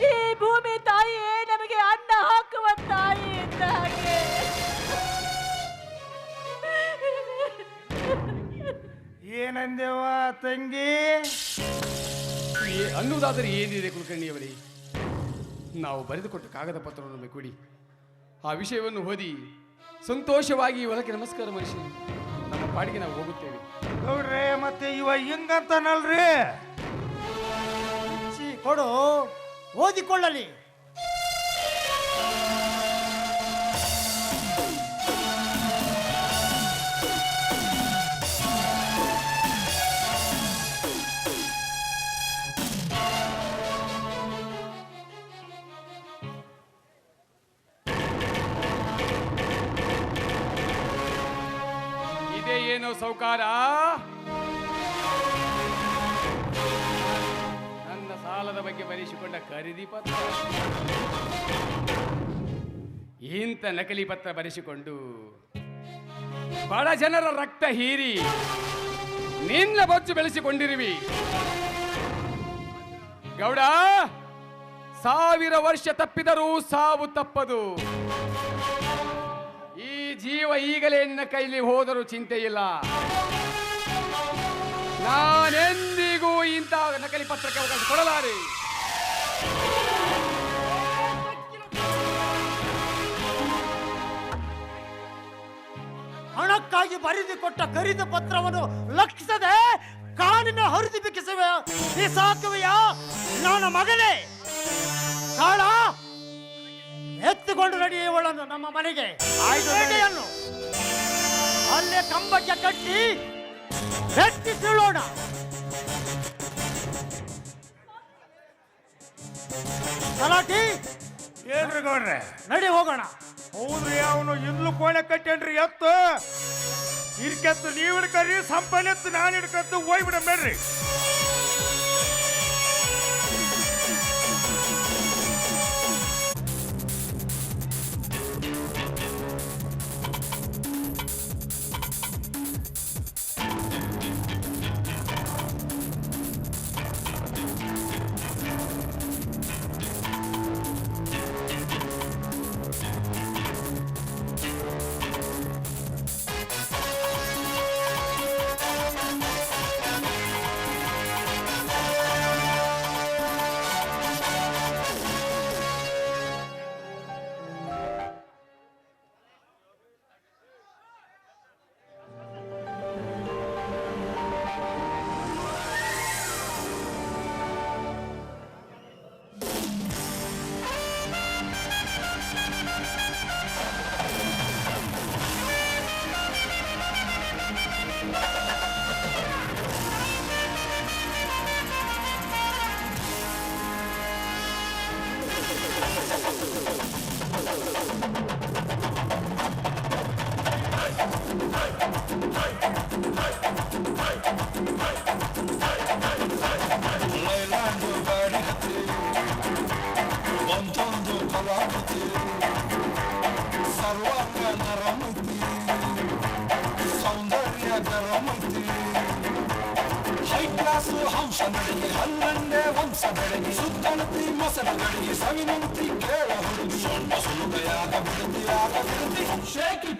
S7: ಈ ಭೂಮಿ ತಾಯಿಯೇ ನಮಗೆ ಅನ್ನ ಹಾಕುವ ತಾಯಿ ಇದ್ದ ಹಾಗೆ.
S5: ಏನಂದೇವ ತಂಗಿ?
S6: ಅನ್ನುವುದಾದರೆ ಏನಿದೆ ಕುಲಕರ್ಣಿಯವರೇ? ನಾವು ಬರೆದುಕೊಟ್ಟ ಕಾಗದ ಪತ್ರವನ್ನು ನಮಗೆ ಕೊಡಿ. ಆ ವಿಷಯವನ್ನು ಓದಿ ಸಂತೋಷವಾಗಿ ಹೊಲಕ್ಕೆ ನಮಸ್ಕಾರ ಮಾಡಿಸಿ ನಮ್ಮ ಪಾಡಿಗೆ ನಾವು ಹೋಗುತ್ತೇವೆ.
S5: ಗೌಡ್ರೆ, ಮತ್ತೆ ಇವ ಹಿಂಗಂತಾನಲ್ರಿ?
S8: ಕೊಡು, ಓದಿಕೊಳ್ಳಲಿ.
S6: ಇದೇ ಏನೋ ಸೌಕಾರ, ನನ್ನ ಸಾಲದ ಬಗ್ಗೆ ಬರೆಸಿಕೊಂಡ ಖರೀದಿ ಪತ್ರ. ಇಂಥ ನಕಲಿ ಪತ್ರ ಬರೆಸಿಕೊಂಡು ಬಡ ಜನರ ರಕ್ತ ಹೀರಿ ನಿನ್ನ ಬೊಚ್ಚು ಬೆಳೆಸಿಕೊಂಡಿರುವಿ. ಗೌಡ, 1000 ವರ್ಷ ತಪ್ಪಿದರೂ ಸಾವು ತಪ್ಪದು. ಈ ಜೀವ ಈಗಲೇ ನಿನ್ನ ಕೈಲಿ ಹೋದರೂ ಚಿಂತೆ ಇಲ್ಲ. ನಾನೆಂದಿಗೂ ಇಂಥ ನಕಲಿ ಪತ್ರಕ್ಕೆ ಅವಕಾಶ ಕೊಡಲಾರೆ.
S8: ಹಣಕ್ಕಾಗಿ ಬರೆದುಕೊಟ್ಟ ಖರೀದಿ ಪತ್ರವನ್ನು ಲಕ್ಷಿಸದೆ ಕಾಲಿನ ಹರಿದು ಬಿಕ್ಕಿಸುವೆ ಈ ಸಾಕುವೆಯ ನನ್ನ ಮಗನೇ. ಕಾಳ, ಎತ್ತುಕೊಂಡು ನಡಿ ಇವಳನ್ನು ನಮ್ಮ ಮನೆಗೆ. ಬೇಟೆಯನ್ನು ಅಲ್ಲೇ ಕಂಬಕ್ಕೆ ಕಟ್ಟಿ ಬೆಟ್ಟಿಸಿಳೋಣ. ಸಲಾಟಿ,
S5: ಏನ್ರಿ ಗೌಡ್ರೆ?
S8: ನಡಿ ಹೋಗೋಣ.
S5: ಹೌದ್ರಿ, ಅವನು ಇಂದ್ಲು ಕೋಣೆ ಕಟ್ಟೇನ್ರಿ. ಎತ್ತು ಇರ್ಕೆತ್ತು ನೀವು ಹಿಡ್ಕರಿ, ಸಂಪನ್ನೆತ್ತು ನಾನು ಹಿಡ್ಕತ್ತು ಹೋಗ್ಬಿಡ ಬೇಡ್ರಿ.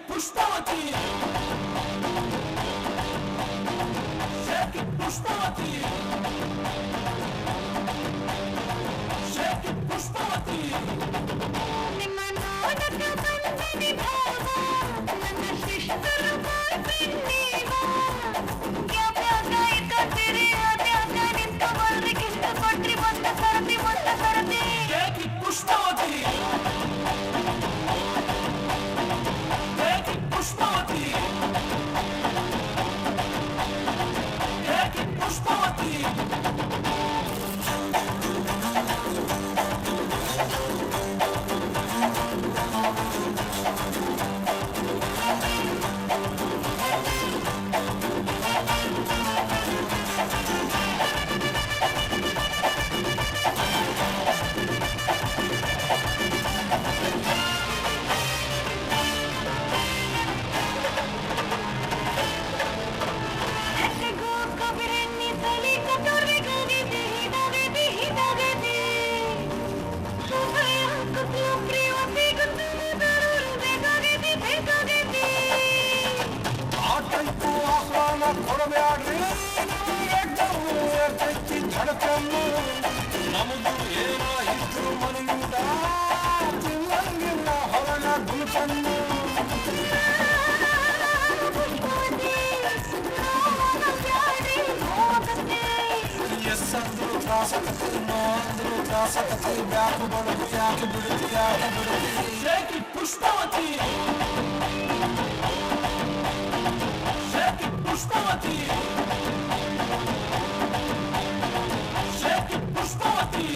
S9: Pushpavati
S4: ಕಣ್ಣು ನಮಗೂ ಏನೋ ಇದ್ರು ಮನೆಯಿಂದ ತಿನ್ನಂಗಿಲ್ಲ ಹೊರಗ ಗುಲ್ಕಣ್ಣು ಎಸ್ ಅಂದ್ರು ತ್ರಾಸಕತೆ ನೋ ಅಂದ್ರು ತ್ರಾಸಕತೆ ಬ್ಯಾಕು ಬಡದು ಯಾಕೆ ಬಿಡುತ್ತಿ ಯಾಕೆ ಬಿಡುತ್ತಿ ಶೇಖಿ ಪುಷ್ಪವತಿ ಶೇಖಿ ಪುಷ್ಪವತಿ ಶೇಖಿ ಪುಷ್ಪವತಿ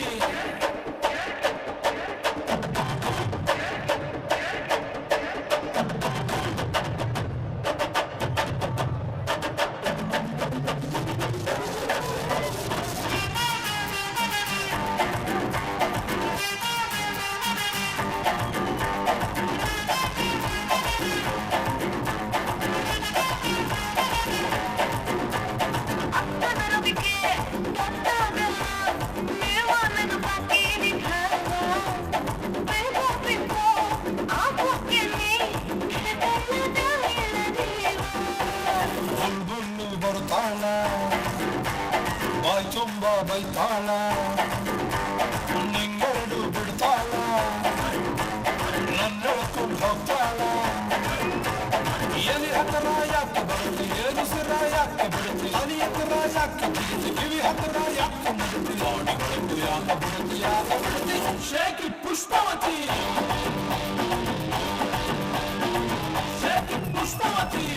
S4: ಬರ್ತಾಳ ಬಾಯ್ ತುಂಬ ಬೈತಾಳ ನಿಂಗೆರಡು ಬಿಡ್ತಾಳ ನನ್ನ ಹೇಳ್ಕೊಂಡು ಹೋಗ್ತಾಳ ಎಲ್ಲಿ ಹತ್ತಿರ ಯಾಕೆ ಬರುತ್ತೆ ಏನು ಸಿರ ಯಾಕೆ ಬಿಡುತ್ತೆ ಹನಿ ಹತ್ತಿರ ಯಾಕೆ ಬಿಡುತ್ತೆ ಕಿವಿ ಹತ್ತಿರ ಯಾಕೆ ಬಿಡುತ್ತೆ ಮಾಡಿ ಬಿಡುತ್ತೆ ಯಾಕೆ ಬಿಡುತ್ತೆ ಯಾಕೆ ಬಿಡುತ್ತೆ ಶೇಖಿ ಪುಷ್ಪವತಿ ಶೇಖಿ ಪುಷ್ಪವತಿ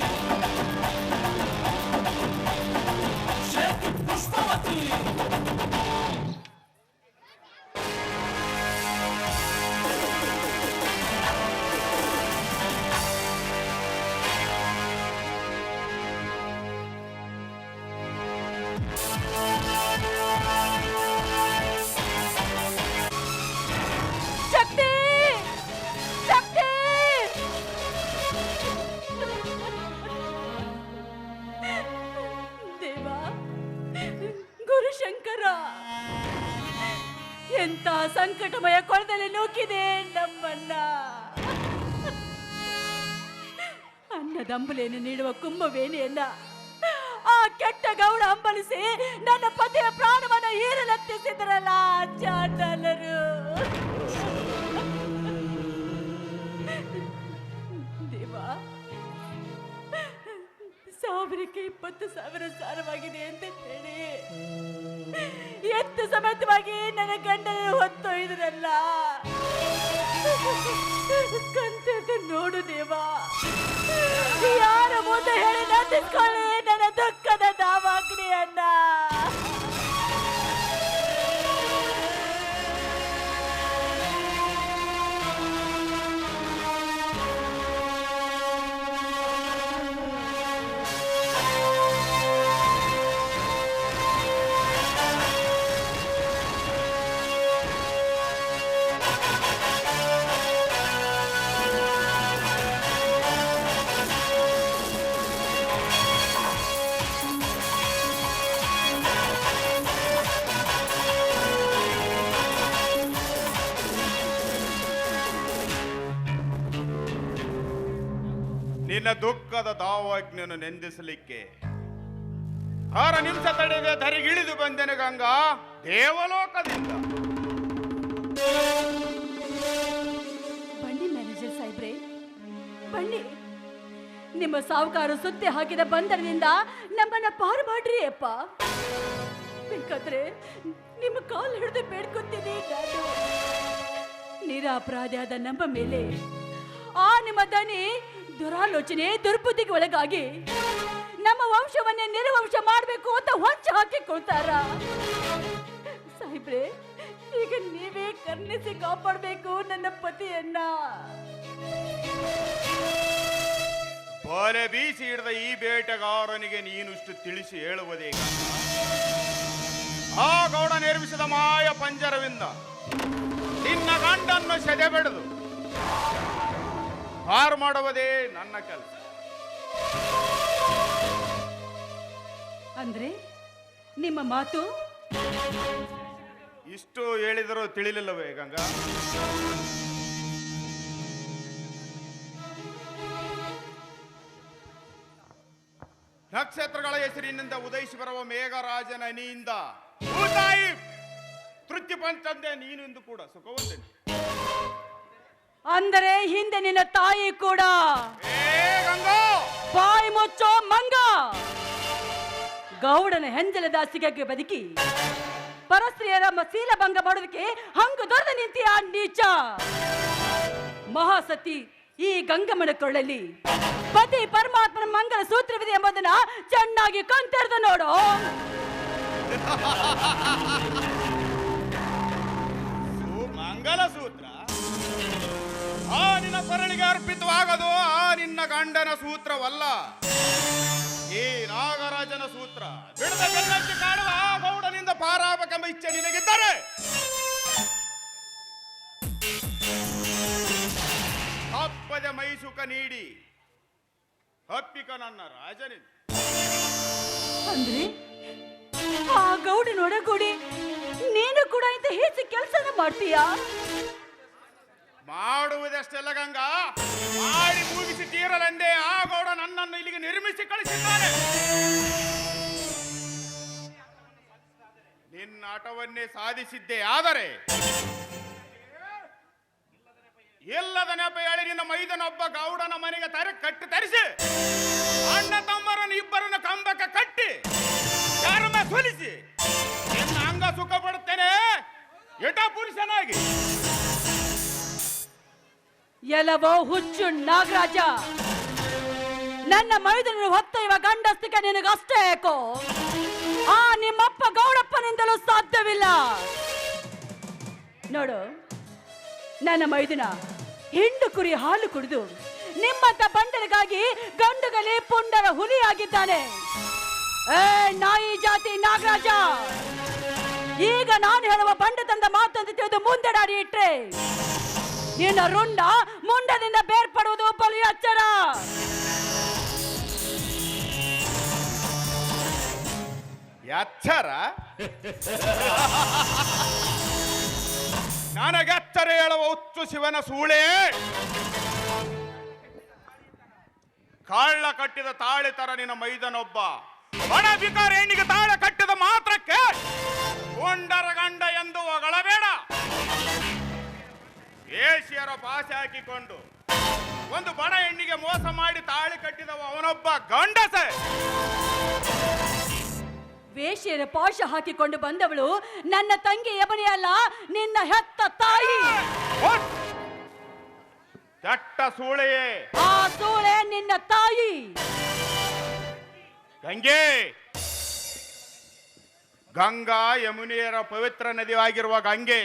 S4: ಶೇಖಿ ಪುಷ್ಪವತಿ
S7: ಶಕ್ತಿ ಶಕ್ತಿ ದೇವ ಗುರುಶಂಕರ ಎಂತ ಸಂಕಟಮಯ ಕೊಳದಲ್ಲಿ ನೂಕಿದೆ ನಮ್ಮನ್ನ ಅನ್ನದಂಬುಲೆಯನ್ನು ನೀಡುವ ಕುಂಭವೇಣಿಯನ್ನ ಆ ಕೆಟ್ಟ ಗೌಡ ಹಂಬಲಿಸಿ ನನ್ನ ಪತಿಯ ಪ್ರಾಣವನ್ನು ಹೀರಲೆತ್ತಿಸಿದ್ರಲ್ಲ ಚಾಂಡಲರು. ದೇವ 20,000 ಸಾರವಾಗಿದೆ ಅಂತ ಹೇಳಿ ಎತ್ತು ಸಮೇತವಾಗಿ ನನ್ನ ಗಂಡನ ಹೊತ್ತೊಯ್ದ್ರಲ್ಲ. ಕಂತೆದು ನೋಡು ದೇವ, ಯಾರ ಮುಂದೆ ಹೇಳಿ ನಂದಿಸ್ಕೊಳ್ಳಿ ನನ್ನ ದುಃಖದ ದಾವಾಗ್ನಿಯನ್ನ.
S5: ನಿನ್ನ ದುಃಖದ ದಾವಾಜ್ಞೆಯನ್ನು ನೆಂದಿಸಲಿಕ್ಕೆ 6 ನಿಮಿಷ ತಡೆಗೆ ಧರಿಗಿಳಿದು ಬಂದೆನು ಗಂಗಾ ದೇವಲೋಕದಿಂದ.
S7: ಬನ್ನಿ ಮ್ಯಾನೇಜರ್ ಸಾಹೇಬ್ರೆ, ಬನ್ನಿ. ನಿಮ್ಮ ಸಾಹುಕಾರ ಸುತ್ತಿ ಹಾಕಿದ ಬಂಧನದಿಂದ ನಮ್ಮನ್ನ ಪಾರು ಮಾಡ್ರಿ ಅಪ್ಪ. ಬೇಕಾದ್ರೆ ನಿಮ್ಮ ಕಾಲು ಹಿಡಿದು ಬೇಡ್ಕೊತೀನಿ ನಾನು. ನಿರಪರಾಧಿಯಾದ ನಮ್ಮ ಮೇಲೆ ಆ ನಿಮ್ಮ ದನಿ ದುರಾಲೋಚನೆ ದುರ್ಬುದ್ಧಿಗೆ ಒಳಗಾಗಿ ನಮ್ಮ ವಂಶವನ್ನೇ ನಿರ್ವಂಶ ಮಾಡಬೇಕು ಅಂತ ಹೊಂಚ ಹಾಕಿಕೊಳ್ತಾರ. ಸಾಹೇಬ್ರೆ, ಈಗ ನೀವೇ ಕರ್ಣಿಸಿ ಕಾಪಾಡಬೇಕು ನನ್ನ ಪತಿಯನ್ನ.
S5: ಬಲೆ ಬೀಸಿ ಹಿಡಿದ ಈ ಬೇಟೆಗಾರನಿಗೆ ನೀನುಷ್ಟು ತಿಳಿಸಿ ಹೇಳುವುದೇ ಆ ಗೌಡ ನಿರ್ಮಿಸಿದ ಮಾಯ ಪಂಜರವಿಂದ ನಿನ್ನ ಗಂಡನ್ನು ಸೆದೆಬೆಳೆದು ಹಾರು ಮಾಡುವುದೇ ನನ್ನ ಕೆಲಸ.
S7: ಅಂದ್ರೆ ನಿಮ್ಮ ಮಾತು
S5: ಇಷ್ಟು ಹೇಳಿದರೂ ತಿಳಿಲಿಲ್ಲವೇ ಗಂಗಾ? ನಕ್ಷತ್ರಗಳ ಹೆಸರಿನಿಂದ ಉದಯಿಸಿ ಬರುವ ಮೇಘರಾಜನ ಅನಿಯಿಂದ ಭೂತಾಯಿ ಪ್ರಪಂಚದ್ದೇ ನೀನು ಎಂದು ಕೂಡ ಸುಖವಂತೇನೆ.
S7: ಅಂದರೆ ಹಿಂದೆ ನಿನ್ನ ತಾಯಿ ಕೂಡ
S5: ಗಂಗಾ
S7: ಬಾಯಿ ಮುಚ್ಚೋ ಮಂಗ. ಗೌಡನ ಹೆಂಜಲ ದಾಸಿಗೆ ಬದುಕಿ ಪರಸ್ತ್ರೀಯರ ಶೀಲಭಂಗ ಮಾಡೋದಕ್ಕೆ ಹಂಗ ದೊರೆದ ನಿಂತಿಯ ನೀಚ. ಮಹಾಸತಿ ಈ ಗಂಗಮ್ಮನ ಕೊಳ್ಳಲ್ಲಿ ಪತಿ ಪರಮಾತ್ಮನ ಮಂಗಲ ಸೂತ್ರವಿದೆ ಎಂಬುದನ್ನ ಚೆನ್ನಾಗಿ ಕಣ್ತೆರೆದು ನೋಡು.
S5: ಮಂಗಲ ಸೂತ್ರ ಆ ನಿನ್ನ ಕೊರಳಿಗೆ ಅರ್ಪಿತವಾಗದು. ಆ ನಿನ್ನ ಗಂಡನ ಸೂತ್ರವಲ್ಲ, ಈ ನಾಗರಾಜನ ಸೂತ್ರ. ಬಿಡದ ಬೆನ್ನಕ್ಕೆ ಕಾಣುವ ಆ ಗೌಡನಿಂದ ಪಾರಾಗಬೇಕೆಂಬ ಇಚ್ಛೆ ನಿನಗಿದ್ದರೆ ತಪ್ಪದೆ ಮೈಸುಖ ನೀಡಿ ಅಪ್ಪಿಕ ನನ್ನ ರಾಜನಿಂದ.
S7: ಅಂದ್ರೆ ಆ ಗೌಡನೊಡಗೂಡಿ ನೀನು ಕೂಡ ಇಂತ ಹೆಚ್ಚು ಕೆಲಸನ ಮಾಡ್ತೀಯಾ?
S5: ಮಾಡುವುದಷ್ಟೆಲ್ಲ ಗಂಗಾ, ಮಾಡಿ ಮುಗಿಸಿ ತೀರಲೆಂದೇ ಆ ಗೌಡ ನನ್ನನ್ನು ಇಲ್ಲಿಗೆ ನಿರ್ಮಿಸಿ ಕಳಿಸಿದ್ದಾನೆ. ನಿನ್ನ ಆಟವನ್ನೇ ಸಾಧಿಸಿದ್ದೆ. ಆದರೆ ಇಲ್ಲದ ನೆಪ ಹೇಳಿ ನಿನ್ನ ಮೈದನೊಬ್ಬ ಗೌಡನ ಮನೆಗೆ ಕಟ್ಟಿ ತರಿಸಿ ಅಣ್ಣ ತಮ್ಮರನ್ನು ಇಬ್ಬರನ್ನು ಕಂಬಕ್ಕೆ ಕಟ್ಟಿ ಚರ್ಮ ಸುಲಿಸಿ ನಿನ್ನ ಅಂಗ ಸುಖ ಪಡುತ್ತೇನೆ ಎಟ ಪುರುಷನಾಗಿ.
S7: ಎಲ್ಲವೋ ಹುಚ್ಚು ನಾಗರಾಜ, ನನ್ನ ಮೈದನನ್ನು ಹೊತ್ತೊಯ್ಯುವ ಗಂಡಸ್ತಿಕೆ ನಿನಗಷ್ಟೇ ಏಕೋ? ಆ ನಿಮ್ಮಪ್ಪ ಗೌಡಪ್ಪನಿಂದಲೂ ಸಾಧ್ಯವಿಲ್ಲ. ನೋಡು, ನನ್ನ ಮೈದನ ಹಿಂಡು ಕುರಿ ಹಾಲು ಕುಡಿದು ನಿಮ್ಮಂತ ಬಂಡರಿಗಾಗಿ ಗಂಡುಗಲಿ ಪುಂಡರ ಹುಲಿಯಾಗಿದ್ದಾನೆ. ಏ ನಾಯಿ ಜಾತಿ ನಾಗರಾಜ, ಈಗ ನಾನು ಹೇಳುವ ಬಂಡತನದ ಮಾತಂತ ತಿಳಿದು ಮುಂದೆಡಾಡಿ ಇಟ್ರೆ ನಿನ್ನ ರುಂಡ ಮುಂಡದಿಂದ ಬೇರ್ಪಡುವುದು ಬಲು ಎಚ್ಚರ.
S5: ಎಚ್ಚರ? ನನಗೆಚ್ಚರ ಹೇಳುವ ಹುಚ್ಚು ಶಿವನ ಸೂಳೆ. ಕಾಳ ಕಟ್ಟಿದ ತಾಳೆ ತರ ನಿನ್ನ ಮೈದನೊಬ್ಬ ಬಡ ಬಿಕಾರ ಹೆಣ್ಣಿಗೆ ತಾಳೆ ಕಟ್ಟಿದ ಮಾತ್ರಕ್ಕೆ ಗೊಂಡರ ಗಂಡ ಎಂದು ಹೊಗಳಬೇಡ. ಏಷಿಯರ ಪಾಸೆ ಹಾಕಿಕೊಂಡು ಒಂದು ಬಡ ಹೆಣ್ಣಿಗೆ ಮೋಸ ಮಾಡಿ ತಾಳಿ ಕಟ್ಟಿದವ ಅವನೊಬ್ಬ ಗಂಡಸ.
S7: ವೇಶ್ಯರ ಪಾಶ ಹಾಕಿಕೊಂಡು ಬಂದವಳು ನನ್ನ ತಂಗಿ ಯಮನಿ ಅಲ್ಲ, ನಿನ್ನ ಹೆತ್ತ ತಾಯಿ.
S5: ದಟ್ಟ ಸೂಳೆಯೇ,
S7: ಆ ಸೂಳೆ ನಿನ್ನ ತಾಯಿ.
S5: ಗಂಗೆ, ಗಂಗಾ ಯಮುನಿಯರ ಪವಿತ್ರ ನದಿಯಾಗಿರುವ ಗಂಗೆ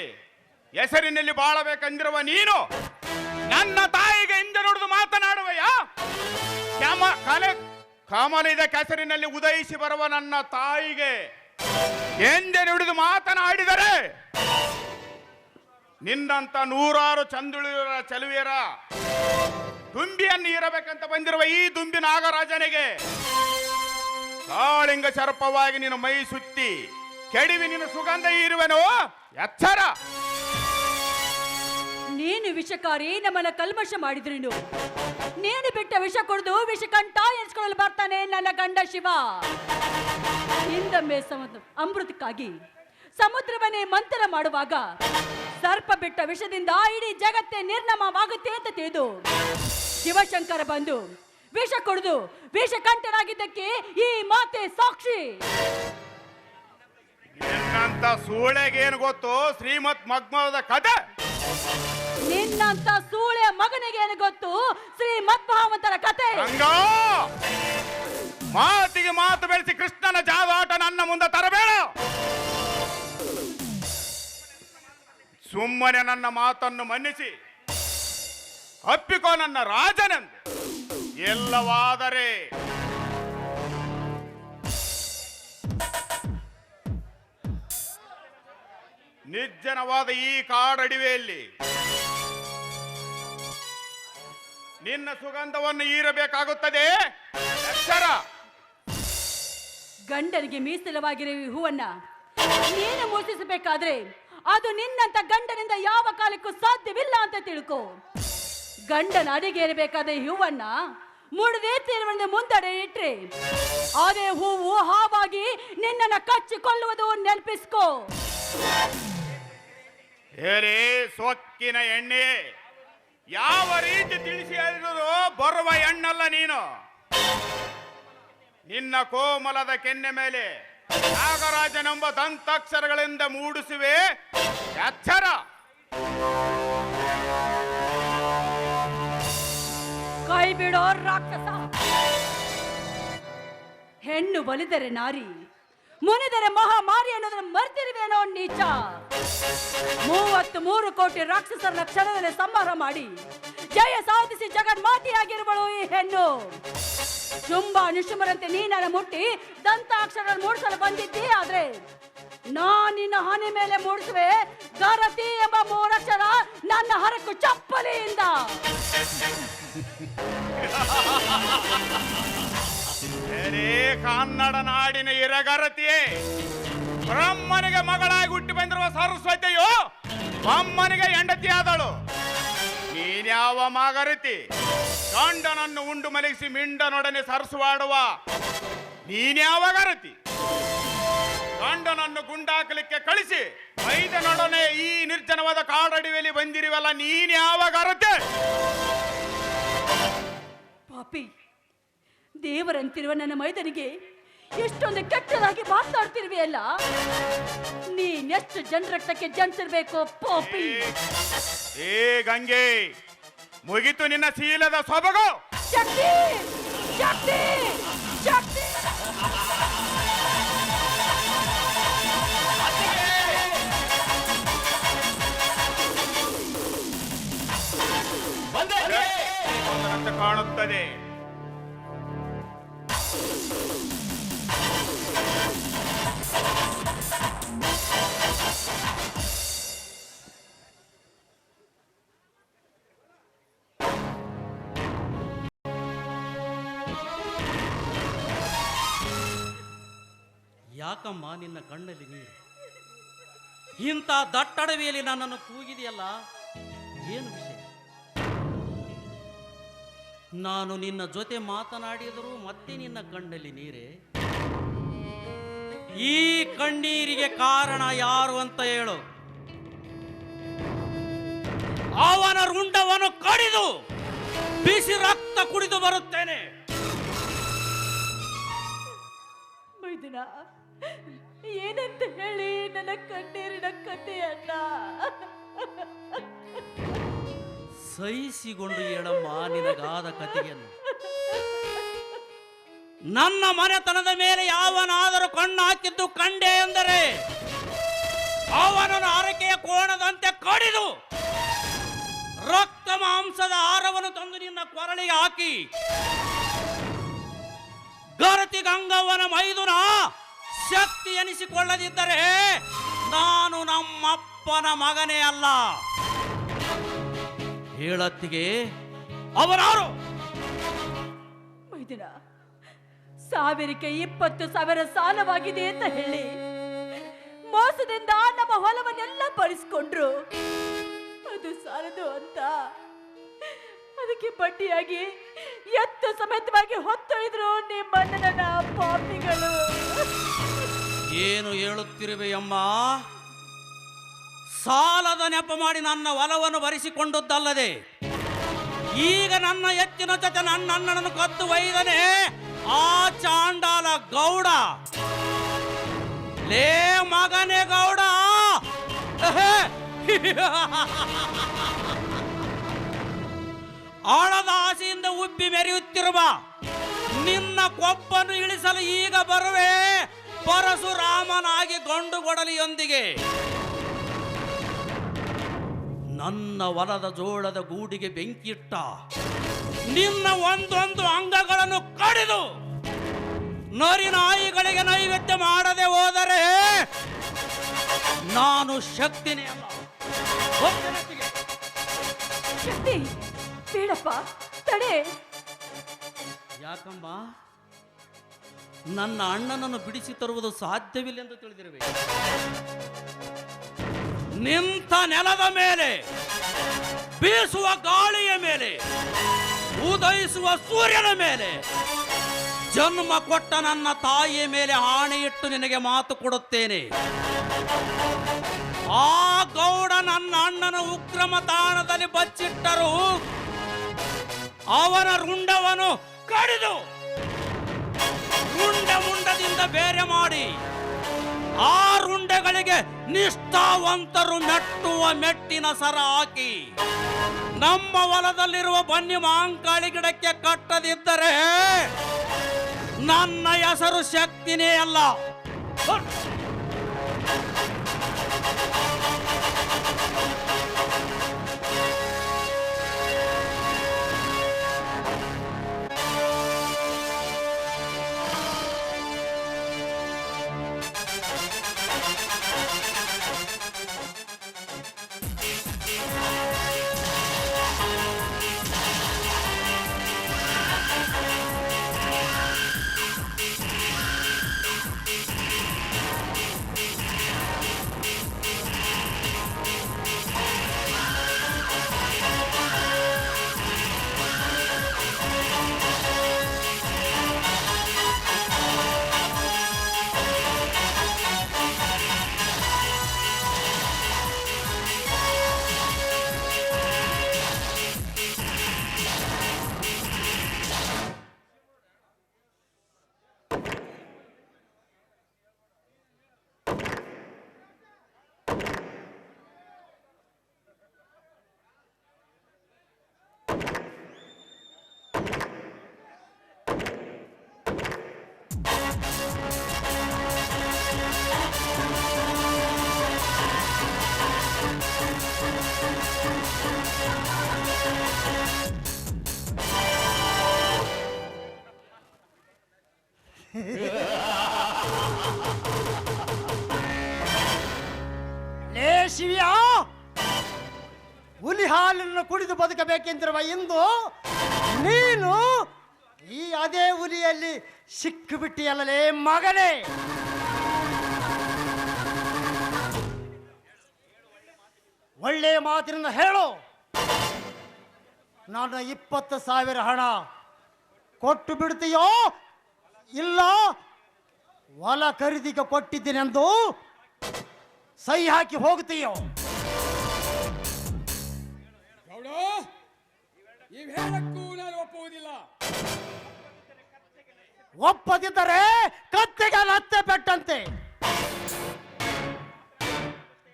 S5: ಹೆಸರಿನಲ್ಲಿ ಬಾಳಬೇಕಂದಿರುವ ನೀನು ನನ್ನ ತಾಯಿಗೆ ಹಿಂದೆ ನುಡಿದು ಮಾತನಾಡುವೆಯ? ಕಾಮನದ ಕೆಸರಿನಲ್ಲಿ ಉದಯಿಸಿ ಬರುವ ನನ್ನ ತಾಯಿಗೆ ಎಂದೆ ನುಡಿದು ಮಾತನಾಡಿದರೆ ನಿನ್ನಂತ ನೂರಾರು ಚಂದುಳಿಯರ ಚಲುವಿಯರ ದುಂಬಿಯನ್ನು ಇರಬೇಕಂತ ಬಂದಿರುವ ಈ ದುಂಬಿ ನಾಗರಾಜನಿಗೆ ಕಾಳಿಂಗ ಸರ್ಪವಾಗಿ ನಿನ್ನ ಮೈ ಸುತ್ತಿ ಕೆಡಿವಿ ನಿನ್ನ ಸುಗಂಧ ಇರುವೆನೋ ಎಚ್ಚರ.
S7: ನೀನು ವಿಷಕಾರಿ ನಮ್ಮನ್ನ ಕಲ್ಮಶ ಮಾಡಿದ್ರೇನು? ನೀನು ಬಿಟ್ಟ ವಿಷ ಕುಡಿದು ವಿಷಕಂಠ ಎನ್ಸ್ಕೊಳ್ಳಲು ಬರ್ತಾನೆ ನನ್ನ ಗಂಡ ಶಿವ. ಹಿಂದೊಮ್ಮೆ ಅಮೃತಕ್ಕಾಗಿ ಸಮುದ್ರವನ್ನೇ ಮಂಥನ ಮಾಡುವಾಗ ಸರ್ಪ ಬಿಟ್ಟ ವಿಷದಿಂದ ಇಡೀ ಜಗತ್ತೇ ನಿರ್ನಾಮವಾಗುತ್ತೆ ಅಂತ ತಿಳಿದು ಶಿವಶಂಕರ ಬಂದು ವಿಷ ಕುಡಿದು ವಿಷಕಂಠನಾಗಿದ್ದಕ್ಕೆ ಈ ಮಾತೆ ಸಾಕ್ಷಿ.
S5: ನಿನ್ನಂತ ಸೂಳೆಗೇನು ಗೊತ್ತು ಶ್ರೀಮತ್ ಮಗ್ಮದ ಕಥೆ?
S7: ನಿನ್ನಂತ ಸೂಳೆ ಮಗನಿಗೆ ಏನು ಗೊತ್ತು ಶ್ರೀಮದ್ ಭಾಗವತರ ಕತೆ?
S5: ಮಾತಿಗೆ ಮಾತು ಬೆಳೆಸಿ ಕೃಷ್ಣನ ಜಾವಾಟ ನನ್ನ ಮುಂದೆ ತರಬೇಡ. ಸುಮ್ಮನೆ ನನ್ನ ಮಾತನ್ನು ಮನ್ನಿಸಿ ಅಪ್ಪಿಕೋ ನನ್ನ ರಾಜನೆಂದು. ಎಲ್ಲವಾದರೆ ನಿರ್ಜನವಾದ ಈ ಕಾಡಡಿವೆಯಲ್ಲಿ ನಿನ್ನ ಸುಗಂಧವನ್ನು ಹೀರಬೇಕಾಗುತ್ತದೆ. ಎಚ್ಚರ.
S7: ಗಂಡನಿಗೆ ಮೀಸಲವಾಗಿರುವ ಈ ಹೂವನ್ನ ನೀನು ಮೋಸಿಸಬೇಕಾದ್ರೆ ಅದು ನಿನ್ನಂತ ಗಂಡನಿಂದ ಯಾವ ಕಾಲಕ್ಕೂ ಸಾಧ್ಯವಿಲ್ಲ ಅಂತ ತಿಳ್ಕೊ. ಗಂಡನ ಅಡಿಗೆ ಇರಬೇಕಾದ ಹೂವನ್ನ ಮುಡಿದೇ ತೀರ್ವನ್ನ ಮುಂದಡೆ ಇಟ್ರೆ ಅದೇ ಹೂವು ಹಾವಾಗಿ ನಿನ್ನನ್ನು ಕಚ್ಚಿಕೊಳ್ಳುವುದು ನೆನಪಿಸ್ಕೋ.
S9: ಹೇಳಿ ಸೊಕ್ಕಿನ ಎಣ್ಣೆ, ಯಾವ ರೀತಿ ತಿಳಿಸಿ ಹೇಳಿದ್ರು ಬರುವ ಹೆಣ್ಣಲ್ಲ ನೀನು. ನಿನ್ನ ಕೋಮಲದ ಕೆನ್ನೆ ಮೇಲೆ ನಾಗರಾಜನೆಂಬ ದಂತಾಕ್ಷರಗಳಿಂದ ಮೂಡಿಸುವೆ ಎಚ್ಚರ.
S7: ಕೈ ಬಿಡೋ ರಾಕ್ಷಸ. ಹೆಣ್ಣು ಒಲಿದರೆ ನಾರಿ, ಮುನಿದರೆ ಮಹಾಮಾರಿ ಅನ್ನೋದನ್ನ ಮರ್ತಿರುವೇನೋ ನೀಚ. 33 ಕೋಟಿ ರಾಕ್ಷಸರನ್ನ ಕ್ಷಣದಲ್ಲಿ ಸಂಹಾರ ಮಾಡಿ ಜಯ ಸಾಧಿಸಿ ಜಗನ್ಮಾತೆಯಾಗಿರುವಳು ಈ ಹೆಣ್ಣು. ಶುಂಭ ನಿಶುಂಭರಂತೆ ನೀನನ್ನ ಮುಟ್ಟಿ ದಂತಾಕ್ಷರ ಮೂಡಿಸಲು ಬಂದಿದ್ದಿ. ಆದ್ರೆ ನಿನ್ನ ಹಣೆ ಮೇಲೆ ಮೂಡಿಸುವೆ ಗರತಿ ಎಂಬ 3 ಅಕ್ಷರ ನನ್ನ ಹರಕು ಚಪ್ಪಲಿಯಿಂದ.
S9: ಕನ್ನಡ ನಾಡಿನ ಇರಗರತಿಯೇ, ಬ್ರಹ್ಮನಿಗೆ ಮಗಳಾಗಿ ಹುಟ್ಟಿ ಬಂದಿರುವ ಸರಸ್ವತಿಯು ಬ್ರಹ್ಮನಿಗೆ ಹೆಂಡತಿಯಾದಳು. ನೀನ್ಯಾವ ಮಗರತಿ? ಗಂಡನನ್ನು ಉಂಡು ಮಲಗಿಸಿ ಮಿಂಡನೊಡನೆ ಸರಸುವಾಡುವ ನೀನ್ಯಾವ ಗರತಿ? ಗಂಡನನ್ನು ಗುಂಡಾಕಲಿಕ್ಕೆ ಕಳಿಸಿ ಮೈದನೊಡನೆ ಈ ನಿರ್ಜನವಾದ ಕಾಡಡಿವೆಯಲ್ಲಿ ಬಂದಿರುವಲ್ಲ ನೀನ್ಯಾವ ಗರತಿ?
S7: ಪಾಪಿ, ದೇವರಂತಿರುವ ನನ್ನ ಮೈದನಿಗೆ ಎಷ್ಟೊಂದು ಕೆಟ್ಟದಾಗಿ ಮಾತಾಡ್ತಿರುವೆಯಲ್ಲ. ನೀನೆಷ್ಟು ಜನರಕ್ತಕ್ಕೆ ಜನಿಸಿರ್ಬೇಕು ಪಾಪಿ.
S9: ಏ ಗಂಗೆ, ಮುಗಿತು ನಿನ್ನ ಶೀಲದ ಸೊಬಗು.
S7: ಶಕ್ತಿ ಶಕ್ತಿ ಶಕ್ತಿ.
S9: ಕಾಣುತ್ತದೆ.
S1: ಯಾಕಮ್ಮ ನಿನ್ನ ಕಣ್ಣಲ್ಲಿ ನೀರು? ಇಂಥ ದಟ್ಟಡವಿಯಲ್ಲಿ ನನ್ನನ್ನು ಕೂಗಿದೆಯಲ್ಲ, ಏನು ವಿಷಯ? ನಾನು ನಿನ್ನ ಜೊತೆ ಮಾತನಾಡಿದರೂ ಮತ್ತೆ ನಿನ್ನ ಕಣ್ಣಲ್ಲಿ ನೀರೇ? ಈ ಕಣ್ಣೀರಿಗೆ ಕಾರಣ ಯಾರು ಅಂತ ಹೇಳು. ಅವನ ರುಂಡವನ್ನು ಕಡಿದು ಬಿಸಿ ರಕ್ತ ಕುಡಿದು ಬರುತ್ತೇನೆ.
S7: ಮೈದಿನ, ಏನಂತ ಹೇಳಿ ನನ್ನ ಕಣ್ಣೀರಿನ ಕಥೆಯನ್ನ
S1: ಸಹಿಸಿಕೊಂಡು ಹೇಳಮ್ಮ ನಿನಗಾದ ಕಥೆಯನ್ನು. ನನ್ನ ಮನೆತನದ ಮೇಲೆ ಯಾವನಾದರೂ ಕಣ್ಣು ಹಾಕಿದ್ದು ಕಂಡೆ ಎಂದರೆ ಅವನನ್ನು ಹರಕೆಯ ಕೋಣದಂತೆ ಕಡಿದು ರಕ್ತ ಮಾಂಸದ ಆಹಾರವನ್ನು ತಂದು ನಿನ್ನ ಕೊರಳಿಗೆ ಹಾಕಿ ಗರತಿ ಗಂಗವ್ವನ ಮೈದುನ ಶಕ್ತಿ ಎನಿಸಿಕೊಳ್ಳದಿದ್ದರೆ ನಾನು ನಮ್ಮಪ್ಪನ ಮಗನೇ ಅಲ್ಲ. ಹೇಳತ್ತಿಗೆ ಅವರಾರು?
S7: ಮೈದಿನ, 1000ಕ್ಕೆ 20,000 ಸಾಲವಾಗಿದೆ ಅಂತ ಹೇಳಿ ಮೋಸದಿಂದ ನಮ್ಮ ಹೊಲವನ್ನೆಲ್ಲ ಬರಿಸ್ಕೊಂಡ್ರು. ಅದು ಸಾಲದು ಅಂತ ಅದಕ್ಕೆ ಬಡ್ಡಿಯಾಗಿ ಎತ್ತು ಸಮೇತವಾಗಿ ಹೊತ್ತೊಯ್ದ್ರು ನಿಮ್ಮಣ್ಣನ ಪಾಪಿಗಳು.
S1: ಏನು ಹೇಳುತ್ತಿರುವೆಯಮ್ಮ? ಸಾಲದ ನೆಪ ಮಾಡಿ ನನ್ನ ಹೊಲವನ್ನು ಬರಿಸಿಕೊಂಡದ್ದಲ್ಲದೆ ಈಗ ನನ್ನ ಎತ್ತಿನ ಜೊತೆ ನನ್ನ ಅಣ್ಣನನ್ನು ಕದ್ದು ಒಯ್ದನೆ ಆ ಚಾಂಡಾಲ ಗೌಡ. ಲೇ ಮಗನೇ ಗೌಡ, ಆಳದ ಆಸೆಯಿಂದ ಉಬ್ಬಿ ಮೆರೆಯುತ್ತಿರುವ ನಿನ್ನ ಕೊಬ್ಬನ್ನು ಇಳಿಸಲು ಈಗ ಬರುವೆ ಪರಶುರಾಮನಾಗಿ ಗಂಡುಗೊಡಲಿಯೊಂದಿಗೆ. ನನ್ನ ಹೊಲದ ಜೋಳದ ಗೂಡಿಗೆ ಬೆಂಕಿಯಿಟ್ಟ ನಿನ್ನ ಒಂದೊಂದು ಅಂಗಗಳನ್ನು ಕಡಿದು ನರಿ ನಾಯಿಗಳಿಗೆ ನೈವೇದ್ಯ ಮಾಡದೆ ಹೋದರೆ ನಾನು ಶಕ್ತಿನೇ ಅಲ್ಲ.
S7: ಶಕ್ತಿ ಬೇಡಪ್ಪ, ತಡೆ.
S1: ಯಾಕಮ್ಮ? ನನ್ನ ಅಣ್ಣನನ್ನು ಬಿಡಿಸಿ ತರುವುದು ಸಾಧ್ಯವಿಲ್ಲ ಎಂದು ತಿಳಿದಿರಬೇಕು. ನಿಂತ ನೆಲದ ಮೇಲೆ, ಬೀಸುವ ಗಾಳಿಯ ಮೇಲೆ, ಉದಯಿಸುವ ಸೂರ್ಯನ ಮೇಲೆ, ಜನ್ಮ ಕೊಟ್ಟ ನನ್ನ ತಾಯಿಯ ಮೇಲೆ ಆಣೆಯಿಟ್ಟು ನಿನಗೆ ಮಾತು ಕೊಡುತ್ತೇನೆ. ಆ ಗೌಡ ನನ್ನ ನನ್ನನ್ನು ಉಗ್ರಮ ತಾಣದಲ್ಲಿ ಬಚ್ಚಿಟ್ಟರು ಅವನ ರುಂಡವನ್ನು ಕಡಿದು ಮುಂಡದಿಂದ ಬೇರೆ ಮಾಡಿ ಆ ರುಂಡೆಗಳಿಗೆ ನಿಷ್ಠಾವಂತರು ಮೆಟ್ಟುವ ಮೆಟ್ಟಿನ ಸರ ಹಾಕಿ ನಮ್ಮ ಹೊಲದಲ್ಲಿರುವ ಬನ್ನಿ ಮಾಂಕಾಳಿ ಗಿಡಕ್ಕೆ ಕಟ್ಟದಿದ್ದರೆ ನನ್ನ ಹೆಸರು ಶಕ್ತಿನೇ ಅಲ್ಲ.
S8: ಲೇ ಶಿವ್ಯ, ಹುಲಿ ಹಾಲನ್ನು ಕುಡಿದು ಬದುಕಬೇಕೆಂದಿರುವ ಇಂದು ನೀನು ಈ ಅದೇ ಹುಲಿಯಲ್ಲಿ ಸಿಕ್ಕಿಬಿಟ್ಟಿಯಲ್ಲಲೇ ಮಗನೇ. ಒಳ್ಳೆಯ ಮಾತಿನಿಂದ ಹೇಳು. ನಾನು 20,000 ಹಣ ಕೊಟ್ಟು ಬಿಡ್ತೀಯೋ ಇಲ್ಲ ಹೊಲ ಖರೀದಿಗೆ ಕೊಟ್ಟಿದ್ದೀನೆಂದು ಸಹಿ ಹಾಕಿ ಹೋಗ್ತೀಯೋ?
S6: ಗೌಡ, ಇವೆಲ್ಲಕ್ಕೂ ನಾನು ಒಪ್ಪುವುದಿಲ್ಲ.
S8: ಒಪ್ಪದಿದ್ದರೆ ಕತ್ತೆಗೆ ಲತ್ತೆ ಪೆಟ್ಟಂತೆ.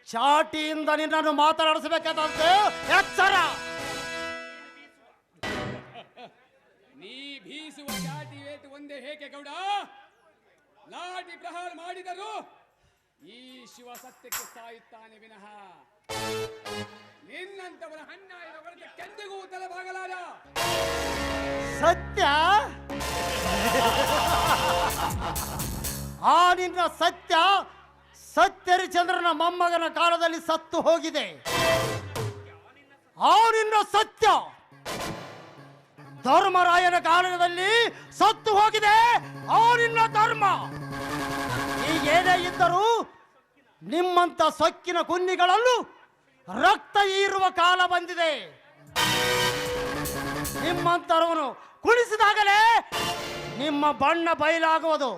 S8: ಚಾಟಿಯಿಂದ ನಿನ್ನನ್ನು ಮಾತನಾಡಿಸಬೇಕಾದಂತೆ ಎಚ್ಚರ.
S6: ನೀ ಬೀಸುವ ಚಾಟಿ ವೇತು ಒಂದೇ ಹೇಗೆ ಗೌಡ? ಲಾಠಿ ಪ್ರಹಾರ ಮಾಡಿದರು ಈ ಶಿವ ಸತ್ಯಕ್ಕೆ ಸಾಯುತ್ತಾನೆ ವಿನಃ ನಿನ್ನಂತವರ ಹಣ್ಣಾಯಿರ ಹೊರಗೆ ಕೆಂದಿಗೂ ತಲೆಬಾಗಲಾರ.
S8: ಸತ್ಯ? ಆ ನಿನ್ನ ಸತ್ಯ ಸತ್ಯರಿಚಂದ್ರನ ಮೊಮ್ಮಗನ ಕಾಲದಲ್ಲಿ ಸತ್ತು ಹೋಗಿದೆ. ಆ ನಿನ್ನ ಸತ್ಯ ಧರ್ಮರಾಯನ ಕಾಲದಲ್ಲಿ ಸತ್ತು ಹೋಗಿದೆ. ಆ ನಿನ್ನ ಧರ್ಮ ಈಗೇನೇ ಇದ್ದರೂ ನಿಮ್ಮಂತ ಸೊಕ್ಕಿನ ಕುನ್ನಿಗಳಲ್ಲೂ ರಕ್ತ ಹೀರುವ ಕಾಲ ಬಂದಿದೆ. ನಿಮ್ಮಂತರವನು ಕುಣಿಸಿದಾಗಲೇ ನಿಮ್ಮ ಬಣ್ಣ ಬಯಲಾಗುವುದು.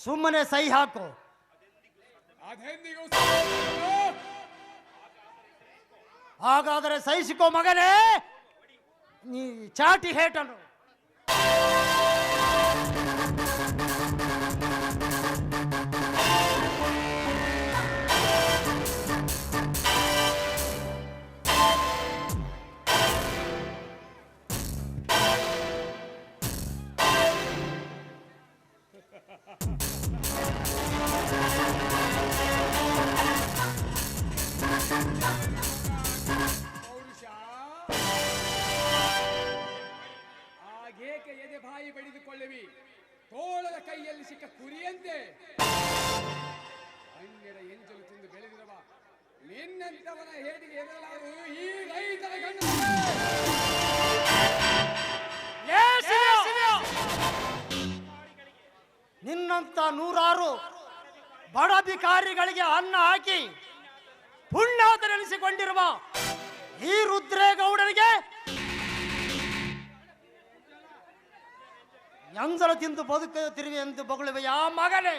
S8: ಸುಮ್ಮನೆ ಸಹಿ ಹಾಕು.
S6: ಅದೆಂದಿಗೂ
S8: ಹಾಗಾದರೆ ಸಹಿಸಿಕೋ ಮಗನೇ ನೀ ಚಾಟಿ ಹೇಟನು.
S6: ಆಗೇಕೆ ಎದೆ ಬಾಯಿ ಬಡಿದುಕೊಳ್ಳುವಿ? ತೋಳದ ಕೈಯಲ್ಲಿ ಸಿಕ್ಕ ಕುರಿಯಂತೆ ಅನ್ಯರ ಎಂಜಲು ತಿಂದು ಬೆಳೆದಿರುವ ನಿನ್ನಂತವನ ಹೇಡಿಗೆ ಎದುರಲಾರು ಈ ರೈತರ ಗಂಡ.
S8: ನಿನ್ನಂತ 100 ಬಡ ಭಿಕಾರಿಗಳಿಗೆ ಅನ್ನ ಹಾಕಿ ಪುಣ್ಯಾತ ನೆನೆಸಿಕೊಂಡಿರುವ ಈ ರುದ್ರೇಗೌಡರಿಗೆ ಎಂಜಲ ತಿಂದು ಬದುಕುತ್ತಿರುವೆ ಎಂದು ಬೊಗಳುವೆ ಯಾ ಮಗನೇ.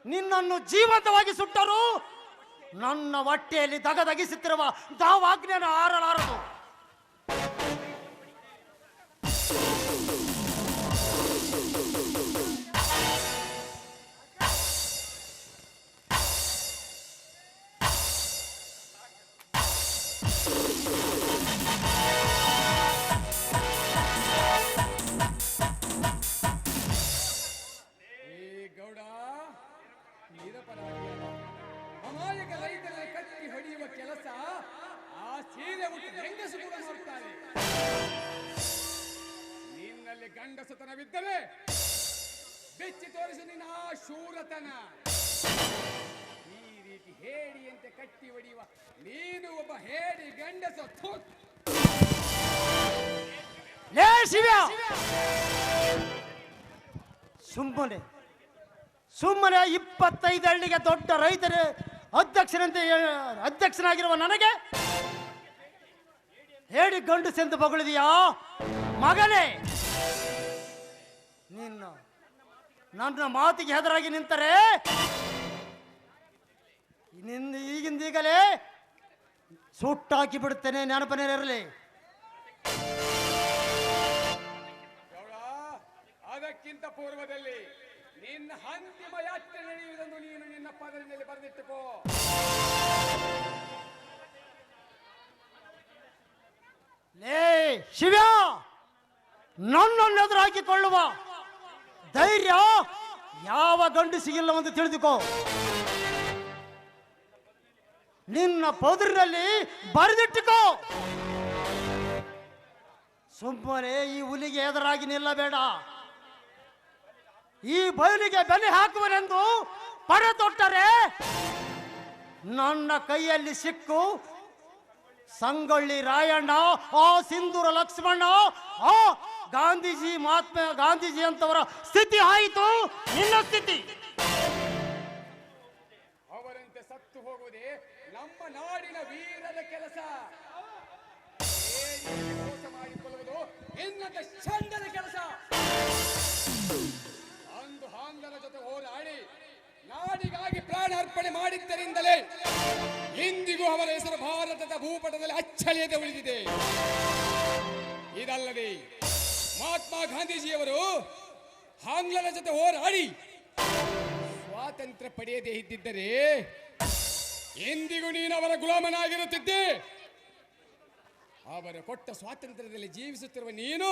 S8: ನಿನ್ನನ್ನು ಜೀವಂತವಾಗಿ ಸುಟ್ಟರು ನನ್ನ ಹೊಟ್ಟೆಯಲ್ಲಿ ದಗದಗಿಸುತ್ತಿರುವ ದಾವಾಗ್ನೇನ ಆರಲಾರದು.
S6: ಗೌಡ ನಿರಪರಾಧಿಯಾದ ಅಮಾಯಕ ರೈತರನ್ನು ಕಟ್ಟಿ ಹೊಡೆಯುವ ಕೆಲಸ ಆ ಸೀರೆ ಉಟ್ಟ ಹೆಂಗಸು ಕೂಡ ಮಾಡ್ತಾರೆ. ನಿನ್ನಲ್ಲಿ ಗಂಡಸತನವಿದ್ದರೆ ಬೆಚ್ಚಿ ತೋರಿಸು ನಿನ್ನ ಆ ಶೂರತನ. ಈ ರೀತಿ ಹೇಡಿಯಂತೆ ಕಟ್ಟಿ ಹೊಡೆಯುವ ನೀನು ಒಬ್ಬ ಹೇಡಿ ಗಂಡಸ.
S8: ಲೇ ಶಿವ, ಸುಮ್ಮನೆ 25 ಹಳ್ಳಿಗೆ ದೊಡ್ಡ ರೈತರ ಅಧ್ಯಕ್ಷನಾಗಿರುವ ನನಗೆ ಹೇಳಿ ಗಂಡಸೆಂದು ಬಗಳಿದೆಯಾ ಮಗನೇ? ನನ್ನ ಮಾತಿಗೆ ಹೆದರಾಗಿ ನಿಂತರೆ ಈಗಿಂದೀಗಲೇ ಸುಟ್ಟಾಕಿ ಬಿಡುತ್ತೇನೆ, ನೆನಪನೇರಿರಲಿ.
S6: ಅದಕ್ಕಿಂತ ಪೂರ್ವದಲ್ಲಿ ನಿನ್ನ ಅಂತಿಮ ಯಾತ್ರೆ ನಡೆಯುವುದನ್ನು ನೀನು ನಿನ್ನ ಪದರಿನಲ್ಲಿ ಬರೆದಿಟ್ಟುಕೋ.
S8: ಲೇ ಶಿವ, ನನ್ನನ್ನು ಎದುರಾಕಿಕೊಳ್ಳುವ ಧೈರ್ಯ ಯಾವ ಗಂಡಸಿಗಿಲ್ಲವೆಂದು ತಿಳಿದುಕೋ. ನಿನ್ನ ಪದರಿನಲ್ಲಿ ಬರೆದಿಟ್ಟುಕೋ. ಸುಮ್ಮನೆ ಈ ಹುಲಿಗೆ ಎದುರಾಗಿ ನಿಲ್ಲಬೇಡ. ಈ ಬಯಲಿಗೆ ಬೆಲೆ ಹಾಕುವನೆಂದು ಪಡೆ ತೊಟ್ಟರೆ ನನ್ನ ಕೈಯಲ್ಲಿ ಸಿಕ್ಕು ಸಂಗೊಳ್ಳಿ ರಾಯಣ್ಣ, ಆ ಸಿಂಧೂರ ಲಕ್ಷ್ಮಣ, ಆ ಗಾಂಧೀಜಿ ಅಂತವರ ಸ್ಥಿತಿ ಆಯಿತು ನಿನ್ನ ಸ್ಥಿತಿ.
S6: ಅವರಂತೆ ಸತ್ತು ಹೋಗುವುದೇ ನಮ್ಮ ನಾಡಿನ ವೀರರ ಕೆಲಸ. ಮೋಸ ಮಾಡಿಕೊಳ್ಳುವುದು ನಿನ್ನಂತ ಚಂಡನ ಕೆಲಸ. ಅಂದು ಆಂಗ್ಲರ ಜೊತೆ ಹೋರಾಡಿ ನಾಡಿಗಾಗಿ ಪ್ರಾಣ ಅರ್ಪಣೆ ಮಾಡಿದ್ದರಿಂದಲೇ ಇಂದಿಗೂ ಅವರ ಹೆಸರು ಭಾರತದ ಭೂಪಟದಲ್ಲಿ ಅಚ್ಚಳಿಯದೆ ಉಳಿದಿದೆ. ಇದಲ್ಲದೆ ಮಹಾತ್ಮ ಗಾಂಧೀಜಿಯವರು ಆಂಗ್ಲರ ಜೊತೆ ಹೋರಾಡಿ ಸ್ವಾತಂತ್ರ್ಯ ಪಡೆಯದೇ ಇದ್ದಿದ್ದರೆ ಎಂದಿಗೂ ನೀನು ಅವರ ಗುಲಾಮನಾಗಿರುತ್ತಿದ್ದೆ. ಅವರು ಕೊಟ್ಟ ಸ್ವಾತಂತ್ರ್ಯದಲ್ಲಿ ಜೀವಿಸುತ್ತಿರುವ ನೀನು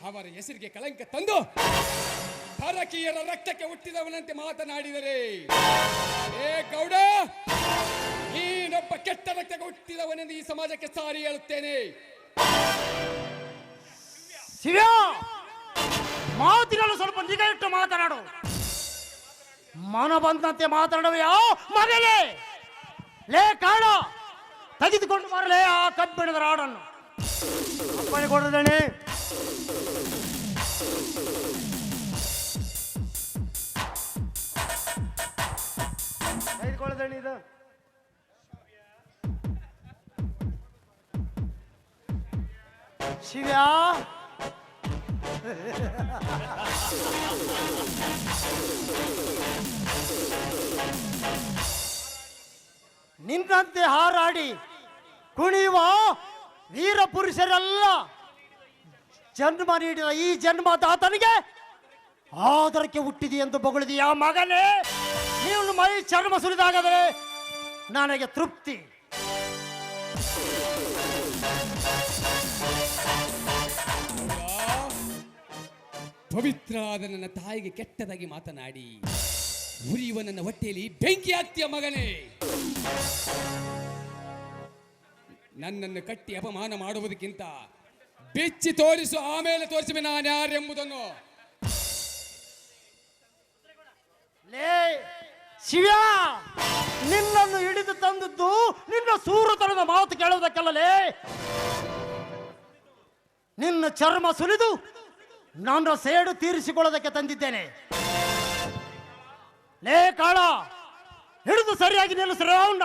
S6: ಅವರ ಹೆಸರಿಗೆ ಕಳಂಕ ತಂದು ಪರಕೀಯರ ರಕ್ತಕ್ಕೆ ಹುಟ್ಟಿದವನಂತೆ ಮಾತನಾಡಿದರೆ, ಏ ಗೌಡ, ನೀನೊಬ್ಬ ಕೆಟ್ಟ ರಕ್ತಕ್ಕೆ ಹುಟ್ಟಿದವನೆಂದು ಈ ಸಮಾಜಕ್ಕೆ ಸಾರಿ ಹೇಳುತ್ತೇನೆ.
S8: ಶಿವ, ಮಾತಿನಲ್ಲೂ ಸ್ವಲ್ಪ ನಿಗಾ ಇಟ್ಟು ಮಾತನಾಡು. ಮನ ಬಂದಂತೆ ಮಾತನಾಡುವೆಯಾ ಮಗನೇ? ಲೇ ಕಾಣ, ತೆಗೆದುಕೊಂಡು ಬರಲೇ ಆ ಕಬ್ಬಿಣದ ರಾಡನ್ನು. ಅಪ್ಪಣೆ ಕೊಡದಣಿ. ತೆಗೆದುಕೊಳ್ಳದಣಿ ಇದು. ಶಿವ, ನಿನ್ನಂತೆ ಹಾರಾಡಿ ಕುಣಿಯುವ ವೀರ ಪುರುಷರೆಲ್ಲ ಜನ್ಮ ನೀಡಿದ ಈ ಜನ್ಮದಾತನಿಗೆ ಆದರಕ್ಕೆ ಹುಟ್ಟಿದೆ ಎಂದು ಬೊಗಳಿದೆಯಾ ಮಗನೇ? ನೀನು ಮೈ ಚರ್ಮ ಸುರಿದಾಗದರೆ ನನಗೆ ತೃಪ್ತಿ.
S6: ಪವಿತ್ರವಾದ ನನ್ನ ತಾಯಿಗೆ ಕೆಟ್ಟದಾಗಿ ಮಾತನಾಡಿ ಉರಿಯುವ ನನ್ನ ಹೊಟ್ಟೆಯಲ್ಲಿ ಬೆಂಕಿ ಹಾಕ್ತೀಯ ಮಗನೇ. ನನ್ನನ್ನು ಕಟ್ಟಿ ಅಪಮಾನ ಮಾಡುವುದಕ್ಕಿಂತ ಬೆಚ್ಚಿ ತೋರಿಸು, ಆಮೇಲೆ ತೋರಿಸುವೆ ನಾನು ಯಾರೆಂಬುದನ್ನು.
S8: ಲೇ ಶಿವ, ನಿನ್ನನ್ನು ಹಿಡಿದು ತಂದದ್ದು ನಿನ್ನ ಸೂರತನದ ಮಾತು ಕೇಳುವುದಕ್ಕಲ್ಲಲೇ. ನಿನ್ನ ಚರ್ಮ ಸುಲಿದು ನನ್ನ ಸೇಡು ತೀರಿಸಿಕೊಳ್ಳೋದಕ್ಕೆ ತಂದಿದ್ದೇನೆ. ಲೇ ಕಾಳ, ಹಿಡಿದು ಸರಿಯಾಗಿ ನಿಲ್ಲಿಸ್ರ ಅವನ್ನ.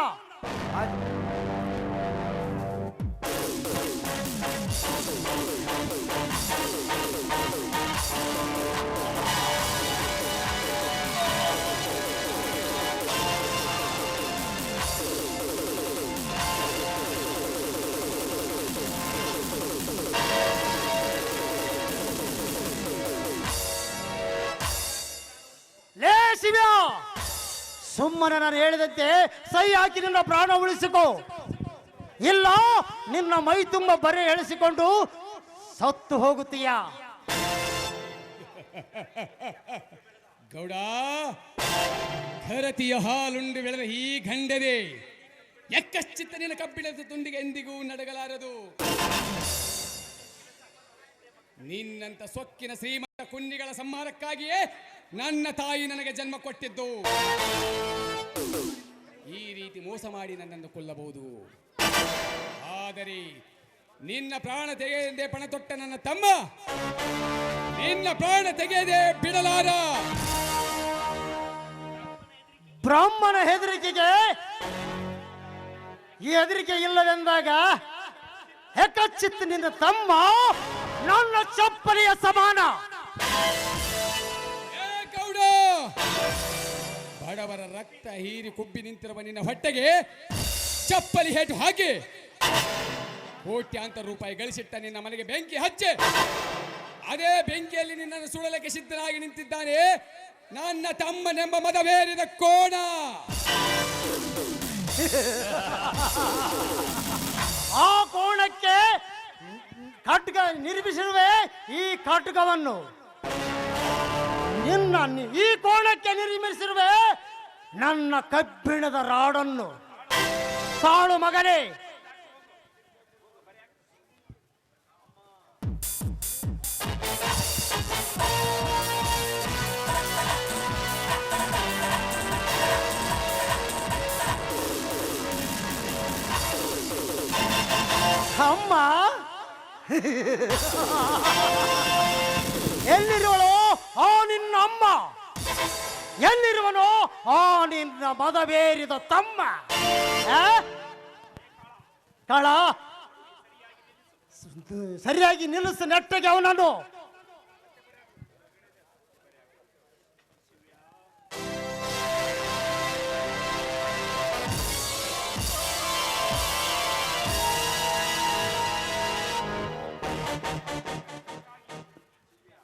S8: ಸುಮ್ಮನೆ ನಾನು ಹೇಳಿದಂತೆ ಸೈ ಹಾಕಿ ನಿನ್ನ ಪ್ರಾಣ ಉಳಿಸಿಕೋ, ಇಲ್ಲ ನಿನ್ನ ಮೈ ತುಂಬ ಬರೆ ಎಳಿಸಿಕೊಂಡು ಸತ್ತು ಹೋಗುತ್ತೀಯ.
S6: ಗೌಡ, ಖರತಿಯ ಹಾಲುಂಡು ಬೆಳೆದ ಈ ಗಂಡದೆ ಎಕ್ಕಶ್ಚಿತ್ತ ನಿನ್ನ ಕಬ್ಬಿಣದ ತುಂಡಿಗೆ ಎಂದಿಗೂ ನಡಗಲಾರದು. ನಿನ್ನಂತ ಸೊಕ್ಕಿನ ಶ್ರೀಮಂತ ಕುನ್ನಿಗಳ ಸಂಹಾರಕ್ಕಾಗಿಯೇ ನನ್ನ ತಾಯಿ ನನಗೆ ಜನ್ಮ ಕೊಟ್ಟಿದ್ದು. ಈ ರೀತಿ ಮೋಸ ಮಾಡಿ ನನ್ನನ್ನು ಕೊಲ್ಲಬಹುದು, ಆದರೆ ನಿನ್ನ ಪ್ರಾಣ ತೆಗೆಯದೆ ಪಣ ತೊಟ್ಟ ನನ್ನ ತಮ್ಮ ನಿನ್ನ ಪ್ರಾಣ ತೆಗೆಯದೆ ಬಿಡಲಾರ.
S8: ಬ್ರಾಹ್ಮಣ ಹೆದರಿಕೆಗೆ ಈ ಹೆದರಿಕೆ ಇಲ್ಲವೆಂದಾಗ ಹೆಕಚ್ಚಿತ್ ನಿನ್ನ ತಮ್ಮ ನನ್ನ ಚಪ್ಪಲಿಯ ಸಮಾನ.
S6: ಗೌಡ, ಬಡವರ ರಕ್ತ ಹೀರಿ ಕುಬ್ಬಿ ನಿಂತಿರುವ ನಿನ್ನ ಹೊಟ್ಟೆಗೆ ಚಪ್ಪಲಿ ಹೇಟು ಹಾಕಿ ಕೋಟ್ಯಾಂತರ ರೂಪಾಯಿ ಗಳಿಸಿಟ್ಟ ನಿನ್ನ ಮನೆಗೆ ಬೆಂಕಿ ಹಚ್ಚೆ. ಅದೇ ಬೆಂಕಿಯಲ್ಲಿ ನಿನ್ನನ್ನು ಸುಡಲಿಕ್ಕೆ ಸಿದ್ಧನಾಗಿ ನಿಂತಿದ್ದಾನೆ ನನ್ನ ತಮ್ಮನೆಂಬ ಮದವೇರಿದ ಕೋಣ.
S8: ಆ ಕೋಣಕ್ಕೆ ಖಡ್ಗ ನಿರ್ಮಿಸಿರುವೆ. ಈ ಖಡ್ಗವನ್ನು ಈ ಕೋಣಕ್ಕೆ ನಿರ್ಮಿಸಿರುವೆ ನನ್ನ ಕಬ್ಬಿಣದ ರಾಡನ್ನು. ಸಾಳು ಮಗನೇ, ಅಮ್ಮ ಎಲ್ಲಿರುವಳು ಆ ನಿನ್ನ ಅಮ್ಮ, ಎಲ್ಲಿರುವನು ಆ ನಿನ್ನ ಮದವೇರಿದ ತಮ್ಮ. ಕಾಳ, ಸರಿಯಾಗಿ ನಿಲ್ಲಿಸು ನೆಟ್ಟಗೆ ಅವನನ್ನು.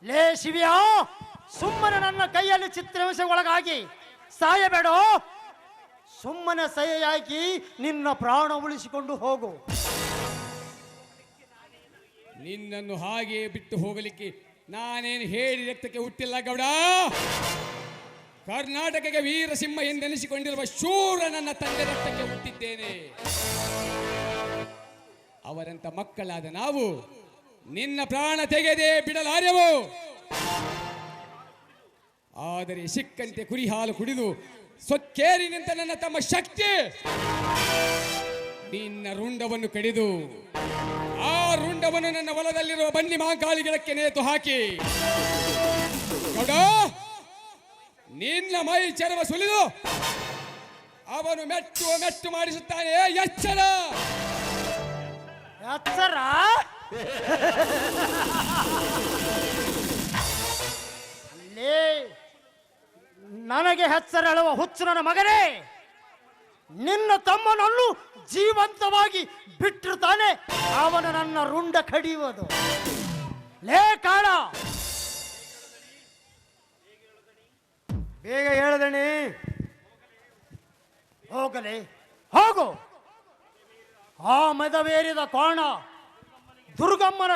S8: ಲೇ ಶಿವ್ಯ, ಸುಮ್ಮನೆ ನನ್ನ ಕೈಯಲ್ಲಿ ಚಿತ್ರಹಿಂಸೆ ಒಳಗಾಗಿ ಸಾಯಬೇಡ. ಸುಮ್ಮನೆ ಸಹಿಯಾಗಿ ನಿನ್ನ ಪ್ರಾಣ ಉಳಿಸಿಕೊಂಡು ಹೋಗು.
S6: ನಿನ್ನನ್ನು ಹಾಗೆ ಬಿಟ್ಟು ಹೋಗಲಿಕ್ಕೆ ನಾನೇನು ಹೇಳಿ ರಕ್ತಕ್ಕೆ ಹುಟ್ಟಿಲ್ಲ ಗೌಡ. ಕರ್ನಾಟಕಕ್ಕೆ ವೀರಸಿಂಹ ಎಂದೆನಿಸಿಕೊಂಡಿರುವ ಶೂರ ನನ್ನ ತಂದೆ ರಕ್ತಕ್ಕೆ ಹುಟ್ಟಿದ್ದೇನೆ. ಅವರಂತ ಮಕ್ಕಳಾದ ನಾವು ನಿನ್ನ ಪ್ರಾಣ ತೆಗೆದೇ ಬಿಡಲಾರೆವು. ಆದರೆ ಸಿಕ್ಕಂತೆ ಕುರಿ ಹಾಲು ಕುಡಿದು ಸೊಕ್ಕೇರಿ ನಿಂತ ನನ್ನ ತಮ್ಮ ಶಕ್ತಿ ನಿನ್ನ ರುಂಡವನ್ನು ಕಡಿದು ಆ ರುಂಡವನ್ನು ನನ್ನ ಹೊಲದಲ್ಲಿರುವ ಬನ್ನಿ ಮಾಂಕಾಳಿ ಗಿಡಕ್ಕೆ ನೇತು ಹಾಕಿ ಗೌಡ ನಿನ್ನ ಮೈ ಚರ್ಮ ಸುಲಿದು ಅವನು ಮೆಟ್ಟು ಮಾಡಿಸುತ್ತಾನೆ. ಎಚ್ಚರ
S8: ಎಚ್ಚರ ನನಗೆ ಹೆಸರು ಹೇಳುವ ಹುಚ್ಚು ನನ್ನ ಮಗನೇ, ನಿನ್ನ ತಮ್ಮನನ್ನು ಜೀವಂತವಾಗಿ ಬಿಟ್ಟಿರ್ತಾನೆ, ಅವನು ನನ್ನ ರುಂಡ ಕಡಿಯುವುದು. ಲೇ ಕಾಳ, ಬೇಗ ಹೇಳದಣಿ. ಹೋಗಲೇ ಹೋಗು. ಆ ಮದವೇರಿದ ಕೋಣ ದುರ್ಗಮ್ಮನ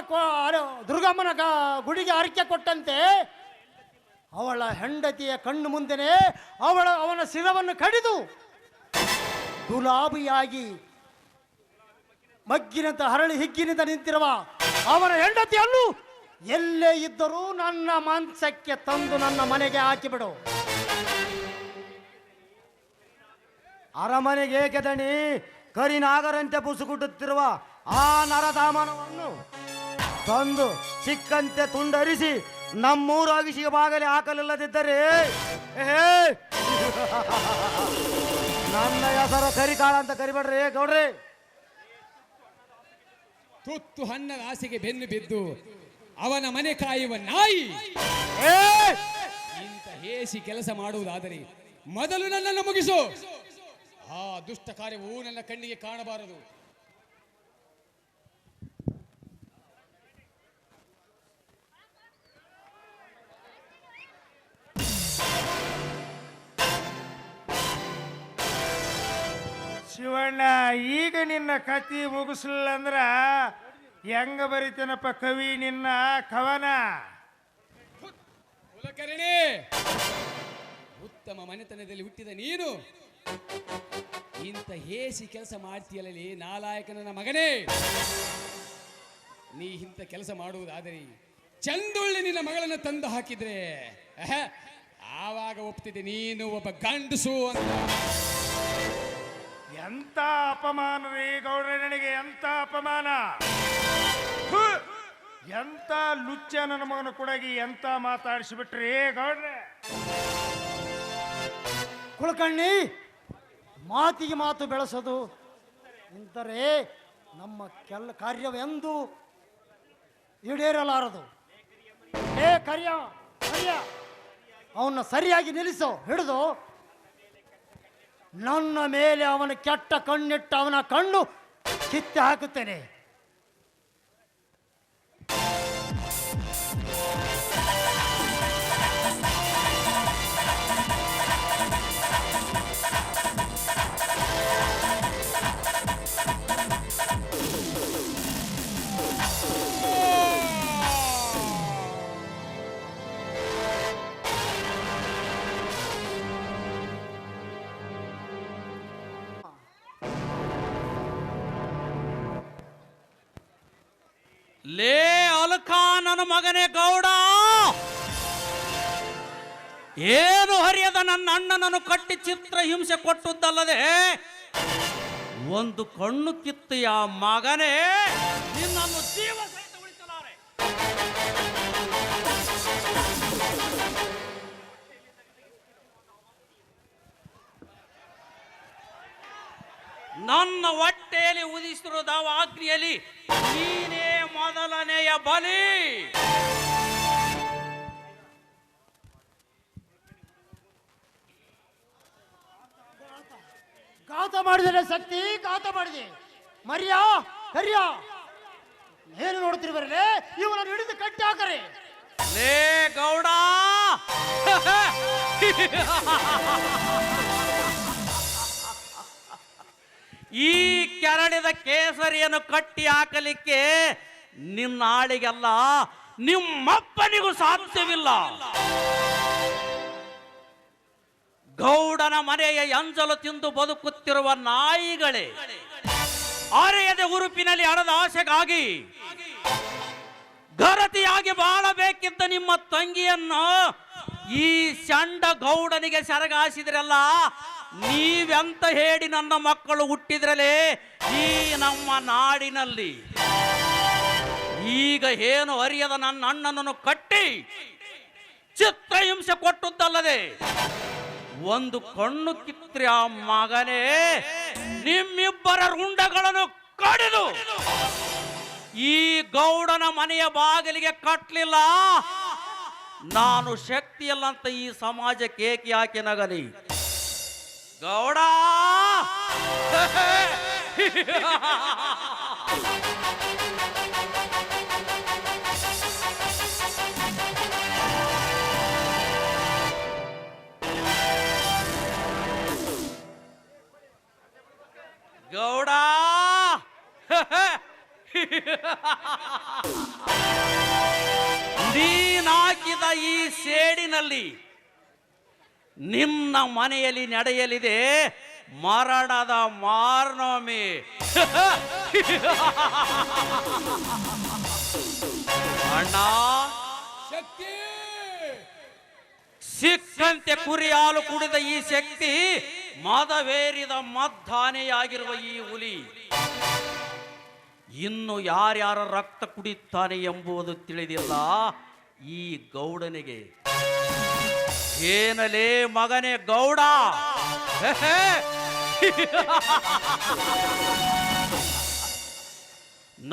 S8: ಗುಡಿಗೆ ಅರಿಕೆ ಕೊಟ್ಟಂತೆ ಅವಳ ಹೆಂಡತಿಯ ಕಣ್ಣು ಮುಂದೆನೆ ಅವನ ಶಿರವನ್ನು ಕಡಿದು ಗುಲಾಬಿಯಾಗಿ ಮಗ್ಗಿನಂತ ಹರಳಿ ಹಿಗ್ಗಿನಿಂದ ನಿಂತಿರುವ ಅವನ ಹೆಂಡತಿಯನ್ನು ಎಲ್ಲೇ ಇದ್ದರೂ ನನ್ನ ಮಾಂಸಕ್ಕೆ ತಂದು ನನ್ನ ಮನೆಗೆ ಹಾಕಿಬಿಡು.
S10: ಅರಮನೆಗೆ ಕೆದಣಿ ಕರಿನಾಗರಂತೆ ಬುಸುಗುಟ್ಟುತ್ತಿರುವ ಆ ನರದಾಮನವನ್ನು ತಂದು ಸಿಕ್ಕಂತೆ ತುಂಡರಿಸಿ ನಮ್ಮೂರಾಗಿಸಿಗೆ ಬಾಗಲಿ ಹಾಕಲಿಲ್ಲದಿದ್ದರೆ ನನ್ನ ಹೆಸರು ಕರಿಕಾಳ ಅಂತ ಕರಿಬೇಡ್ರಿ ಗೌಡ್ರಿ.
S6: ತುತ್ತು ಹಣ್ಣದ ಆಸೆಗೆ ಬೆನ್ನು ಬಿದ್ದು ಅವನ ಮನೆ ಕಾಯುವ ನಾಯಿ ಇಂಥ ಹೇಸಿ ಕೆಲಸ ಮಾಡುವುದಾದರೆ ಮೊದಲು ನನ್ನನ್ನು ಮುಗಿಸು. ಆ ದುಷ್ಟ ಕಾರ್ಯವು ನನ್ನ ಕಣ್ಣಿಗೆ ಕಾಣಬಾರದು.
S5: ಶಿವಣ್ಣ, ಈಗ ನಿನ್ನ ಕತಿ ಮುಗಿಸ್ಲಿಲ್ಲ ಅಂದ್ರ ಹೆಂಗ ಬರಿತೇನಪ್ಪ ಕವಿ ನಿನ್ನ ಕವನ?
S6: ಕುಲಕರ್ಣಿ, ಉತ್ತಮ ಮನೆತನದಲ್ಲಿ ಹುಟ್ಟಿದ ನೀನು ಇಂಥ ಹೇಸಿ ಕೆಲಸ ಮಾಡ್ತೀಯಲ್ಲೇ ನಾಲಾಯಕನ ಮಗನೇ. ನೀ ಇಂಥ ಕೆಲಸ ಮಾಡುವುದಾದರೆ ಚಂದುಳ್ಳಿ ನಿನ್ನ ಮಗಳನ್ನು ತಂದು ಹಾಕಿದ್ರೆ ಆವಾಗ ಒಪ್ತಿದ್ದೆ ನೀನು ಒಬ್ಬ ಗಂಡಸು ಅಂತ.
S5: ಎಂತ ಅಪಮಾನ ರೀ ಗೌಡ್ರೆ, ನನಗೆ ಎಂತ ಅಪಮಾನ! ಥು! ಎಂತ ಲುಚ್ಚ ನನ್ನ ಮಗನ ಕೂಡಾಗಿ ಎಂತ ಮಾತಾಡಿಸಿಬಿಟ್ರಿ ಗೌಡ್ರೆ.
S8: ಕುಲಕರ್ಣಿ, ಮಾತಿಗೆ ಮಾತು ಬೆಳೆಸೋದು ಇಂದರೆ ನಮ್ಮ ಕಾರ್ಯವೆಂದು ಈಡೇರಲಾರದು. ಏ ಕರ್ಯ, ಅವನ್ನ ಸರಿಯಾಗಿ ನಿಲ್ಲಿಸೋ, ಹಿಡಿದು ನನ್ನ ಮೇಲೆ ಅವನ ಕೆಟ್ಟ ಕಣ್ಣಿಟ್ಟು ಅವನ ಕಣ್ಣು ಕಿತ್ತು ಹಾಕುತ್ತೇನೆ.
S1: ಲೇ ಅಲ್ಕ ನನ್ನ ಮಗನೇ ಗೌಡ, ಏನು ಹರಿಯದ ನನ್ನ ಅಣ್ಣನನ್ನು ಕಟ್ಟಿ ಚಿತ್ರ ಹಿಂಸೆ ಕೊಟ್ಟದ್ದಲ್ಲದೆ ಒಂದು ಕಣ್ಣು ಕಿತ್ತೆಯ ಮಗನೇ, ನಿನ್ನನ್ನು ಜೀವ ಸಹಿತ ಉಳಿಸಲಾರೆ. ನನ್ನ ಹೊಟ್ಟೆಯಲ್ಲಿ ಉದಿಸಿರುವ ಅಗ್ನಿಯಲ್ಲಿ ನೀನೇ ಮೊದಲನೆಯ ಬಲಿ.
S8: ಘಾತ ಮಾಡಿದರೆ ಶಕ್ತಿ, ಘಾತ ಮಾಡಿದೆ. ಮರ್ಯಾ ಕರ್ಯ, ಏನು ನೋಡ್ತಿರ್ಬರಲೇ, ಇವನನ್ನು ಹಿಡಿದು ಕಟ್ಟಿ ಹಾಕರೆ.
S1: ಲೇ ಗೌಡ, ಈ ಕೆರಳಿದ ಕೇಸರಿಯನ್ನು ಕಟ್ಟಿ ಹಾಕಲಿಕ್ಕೆ ನಿನ್ನ ಆಳಿಗೆಲ್ಲ ನಿಮ್ಮಪ್ಪನಿಗೂ ಸಾಧ್ಯವಿಲ್ಲ. ಗೌಡನ ಮನೆಯ ಎಂಜಲು ತಿಂದು ಬದುಕುತ್ತಿರುವ ನಾಯಿಗಳೇ, ಅರೆಯದ ಉರುಪಿನಲ್ಲಿ ಹಣದ ಆಸೆಗಾಗಿ ಗರತಿಯಾಗಿ ಬಾಳಬೇಕಿದ್ದ ನಿಮ್ಮ ತಂಗಿಯನ್ನು ಈ ಚಂಡ ಗೌಡನಿಗೆ ಸೆರಗಾಸಿದ್ರಲ್ಲ. ನೀವೆಂತ ಹೇಳಿ ನನ್ನ ಮಕ್ಕಳು ಹುಟ್ಟಿದ್ರಲೇ ಈ ನಮ್ಮ ನಾಡಿನಲ್ಲಿ. ಈಗ ಏನು ಅರಿಯದ ನನ್ನ ಅಣ್ಣನನ್ನು ಕಟ್ಟಿ ಚಿತ್ರಹಿಂಸೆ ಕೊಟ್ಟದ್ದಲ್ಲದೆ ಒಂದು ಕಣ್ಣು ಕಿತ್ರಿ ಆ ಮಗನೇ, ನಿಮ್ಮಿಬ್ಬರ ರುಂಡಗಳನ್ನು ಕಡಿದು ಈ ಗೌಡನ ಮನೆಯ ಬಾಗಿಲಿಗೆ ಕಟ್ಟಲಿಲ್ಲ. ನಾನು ಶಕ್ತಿಯಲ್ಲ ಅಂತ ಈ ಸಮಾಜಕ್ಕೆ ಏಕೆ ಯಾಕೆ ನಗಲಿ ಗೌಡ. ಗೌಡ, ನೀನಾಕಿದ ಈ ಸೇಡಿನಲ್ಲಿ ನಿನ್ನ ಮನೆಯಲ್ಲಿ ನಡೆಯಲಿದೆ ಮರಣದ ಮಾರ್ನೋಮಿ. ಅಣ್ಣ,
S6: ಶಕ್ತಿ
S1: ಸಿಕ್ಕಂತೆ ಕುರಿ ಹಾಲು ಕುಡಿದ ಈ ಶಕ್ತಿ ಮದವೇರಿದ ಮದ್ದಾನೆಯಾಗಿರುವ ಈ ಹುಲಿ ಇನ್ನು ಯಾರ್ಯಾರ ರಕ್ತ ಕುಡಿಯುತ್ತಾನೆ ಎಂಬುದು ತಿಳಿದಿಲ್ಲ ಈ ಗೌಡನಿಗೆ. ಏನಲೇ ಮಗನೇ ಗೌಡ,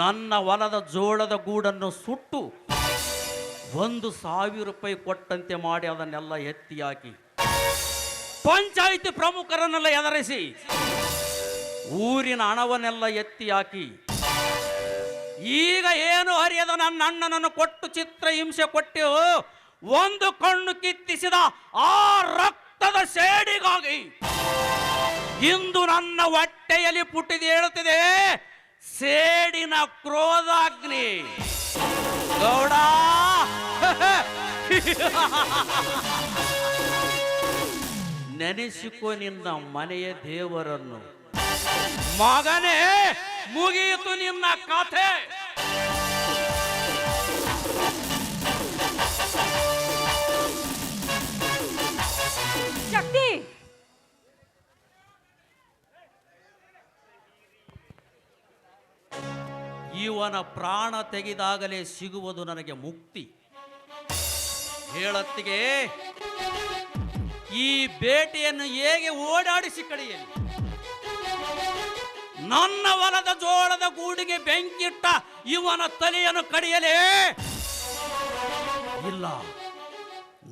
S1: ನನ್ನ ಹೊಲದ ಜೋಳದ ಗೂಡನ್ನು ಸುಟ್ಟು 1,000 ರೂಪಾಯಿ ಕೊಟ್ಟಂತೆ ಮಾಡಿ ಅದನ್ನೆಲ್ಲ ಎತ್ತಿ ಹಾಕಿ ಪಂಚಾಯಿತಿ ಪ್ರಮುಖರನ್ನೆಲ್ಲ ಎದುರಿಸಿ ಊರಿನ ಹಣವನ್ನೆಲ್ಲ ಎತ್ತಿ ಹಾಕಿ ಈಗ ಏನು ಹರಿಯದ ನನ್ನ ಅಣ್ಣನನ್ನು ಕೊಟ್ಟು ಚಿತ್ರ ಹಿಂಸೆ ಕೊಟ್ಟು ಒಂದು ಕಣ್ಣು ಕಿತ್ತಿಸಿದ ಆ ರಕ್ತದ ಸೇಡಿಗಾಗಿ ಇಂದು ನನ್ನ ಹೊಟ್ಟೆಯಲ್ಲಿ ಪುಟ್ಟಿದೆ ಹೇಳುತ್ತಿದೆ ಸೇಡಿನ ಕ್ರೋಧಾಗ್ನಿ ಗೌಡ. ನೆನೆಸಿಕೊ ನಿನ್ನ ಮನೆಯ ದೇವರನ್ನು ಮಗನೇ, ಮುಗಿಯಿತು ನಿನ್ನ ಕಥೆ.
S7: ಶಕ್ತಿ,
S1: ಇವನ ಪ್ರಾಣ ತೆಗೆದಾಗಲೇ ಸಿಗುವುದು ನನಗೆ ಮುಕ್ತಿ. ಹೇಳತ್ತಿಗೆ ಈ ಬೇಟೆಯನ್ನು ಹೇಗೆ ಓಡಾಡಿಸಿ ಕಡೆಯಲ್ಲಿ ನನ್ನ ಹೊಲದ ಜೋಳದ ಗೂಡಿಗೆ ಬೆಂಕಿಟ್ಟ ಇವನ ತಲೆಯನ್ನು ಕಡಿಯಲೇ ಇಲ್ಲ,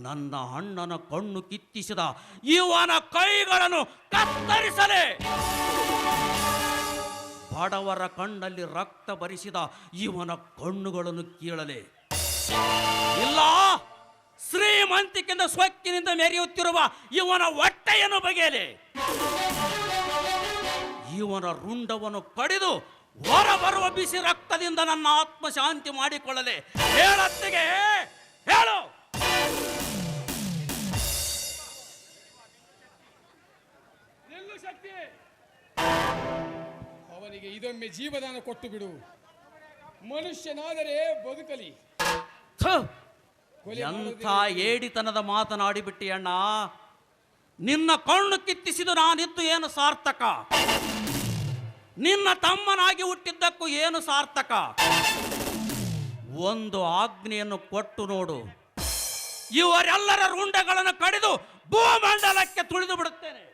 S1: ನನ್ನ ಅಣ್ಣನ ಕಣ್ಣು ಕಿತ್ತಿಸಿದ ಇವನ ಕೈಗಳನ್ನು ಕತ್ತರಿಸಲೇ, ಬಡವರ ಕಣ್ಣಲ್ಲಿ ರಕ್ತ ಬರಿಸಿದ ಇವನ ಕಣ್ಣುಗಳನ್ನು ಕೀಳಲೆ, ಇಲ್ಲ ಶ್ರೀಮಂತಿಕೆಯಿಂದ ಸ್ವಕ್ಕಿನಿಂದ ಮೆರೆಯುತ್ತಿರುವ ಇವನ ಹೊಟ್ಟೆಯನ್ನು ಬಗೆಯಲೆ, ಇವನ ರುಂಡವನ್ನು ಕಡಿದು ಹೊರಬರುವ ಬಿಸಿ ರಕ್ತದಿಂದ ನನ್ನ ಆತ್ಮ ಶಾಂತಿ ಮಾಡಿಕೊಳ್ಳಲೆ. ಹೇಳತ್ತಿಗೆ ಹೇಳು.
S6: ಶಕ್ತಿ, ಅವನಿಗೆ ಇದೊಮ್ಮೆ ಜೀವದಾನ ಕೊಟ್ಟು ಬಿಡು. ಮನುಷ್ಯನಾದರೆ ಬದುಕಲಿ.
S1: ಎಂಥ ಏಡಿತನದ ಮಾತನಾಡಿಬಿಟ್ಟಿ ಅಣ್ಣ. ನಿನ್ನ ಕಣ್ಣು ಕಿತ್ತಿಸಿದು ನಾನಿದ್ದು ಏನು ಸಾರ್ಥಕ? ನಿನ್ನ ತಮ್ಮನಾಗಿ ಹುಟ್ಟಿದ್ದಕ್ಕೂ ಏನು ಸಾರ್ಥಕ? ಒಂದು ಆಜ್ಞೆಯನ್ನು ಕೊಟ್ಟು ನೋಡು, ಇವರೆಲ್ಲರ ರುಂಡಗಳನ್ನು ಕಡಿದು ಭೂಮಂಡಲಕ್ಕೆ ತುಳಿದು ಬಿಡುತ್ತೇನೆ.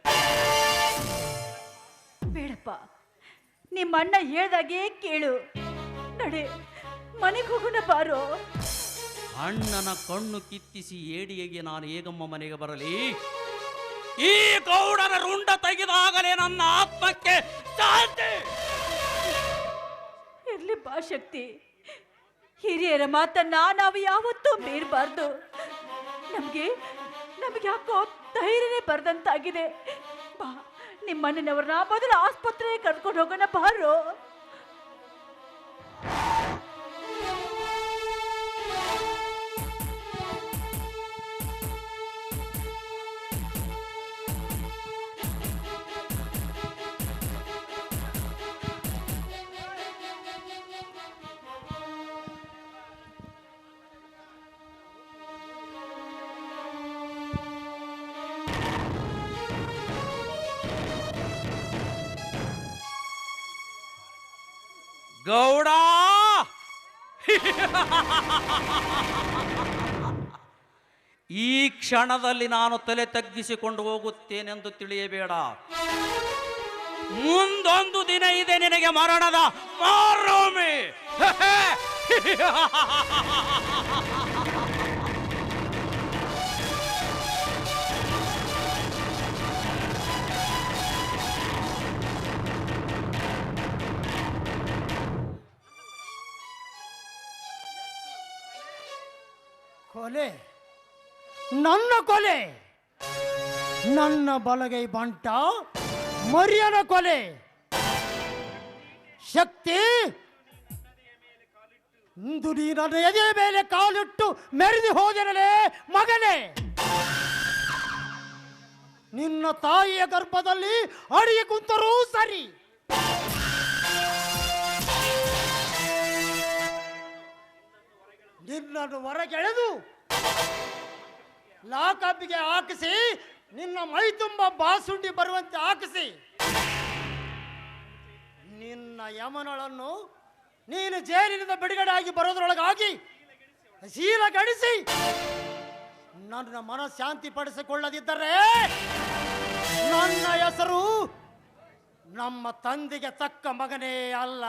S7: ಬೇಡಪ್ಪ, ನಿಮ್ಮ ಅಣ್ಣ ಹೇಳ್ದಾಗೆ ಕೇಳು. ನಡೆ, ಮನೆಗೆ ಹೋಗೋಣ ಬಾರೋ.
S1: ಅಣ್ಣನ ಕಣ್ಣು ಕಿತ್ತಿಸಿ ಏಡಿಗೆ ನಾನು ಹೇಗಮ್ಮ ಮನೆಗೆ ಬರಲಿ? ಈ ಗೌಡನ ರುಂಡ ತೆಗೆದಾಗಲೇ ನನ್ನ ಆತ್ಮಕ್ಕೆ ಶಾಂತಿ.
S7: ಇರ್ಲಿ ಬಾ ಶಕ್ತಿ, ಹಿರಿಯರ ಮಾತನ್ನ ನಾವು ಯಾವತ್ತೂ ಮೀರಬಾರ್ದು. ನಮಗೆ ಯಾಕೋ ಧೈರ್ಯನೇ ಬರ್ದಂತಾಗಿದೆ. ಬಾ, ನಿಮ್ಮ ಮನೆಯವ್ರನ್ನ ಮೊದಲು ಆಸ್ಪತ್ರೆಗೆ ಕರ್ಕೊಂಡು ಹೋಗೋಣ ಬಾರೋ.
S1: ಗೌಡ, ಈ ಕ್ಷಣದಲ್ಲಿ ನಾನು ತಲೆ ತಗ್ಗಿಸಿಕೊಂಡು ಹೋಗುತ್ತೇನೆಂದು ತಿಳಿಯಬೇಡ. ಮುಂದೊಂದು ದಿನ ಇದೆ ನಿನಗೆ ಮರಣದ ಮಾರೋಮಿ.
S8: ಕೊಲೆ, ನನ್ನ ಕೊಲೆ, ನನ್ನ ಬಲಗೈ ಬಂಟ ಮರಿಯನ ಕೊಲೆ. ಶಕ್ತಿ, ಇಂದು ನೀ ನನ್ನ ಎದೆ ಮೇಲೆ ಕಾಲಿಟ್ಟು ಮೆರೆದು ಹೋದನಲೇ ಮಗನೇ. ನಿನ್ನ ತಾಯಿಯ ಗರ್ಭದಲ್ಲಿ ಅಡಿಗೆ ಕುಂತರೂ ಸರಿ. ನಿನ್ನನ್ನು ಹೊರಗೆಳೆದು ಲಾಕಬ್ಬಿಗೆ ಹಾಕಿಸಿ, ನಿನ್ನ ಮೈ ತುಂಬ ಬಾಸುಂಡಿ ಬರುವಂತೆ ಹಾಕಿಸಿ, ನಿನ್ನ ಯಮನಳನ್ನು ನೀನು ಜೈಲಿನಿಂದ ಬಿಡುಗಡೆ ಆಗಿ ಬರೋದ್ರೊಳಗಾಗಿ ಶೀಲ ಗಡಿಸಿ ನನ್ನ ಮನಃಶಾಂತಿ ಪಡಿಸಿಕೊಳ್ಳದಿದ್ದರೆ ನನ್ನ ಹೆಸರು ನಮ್ಮ ತಂದೆಗೆ ತಕ್ಕ ಮಗನೇ ಅಲ್ಲ.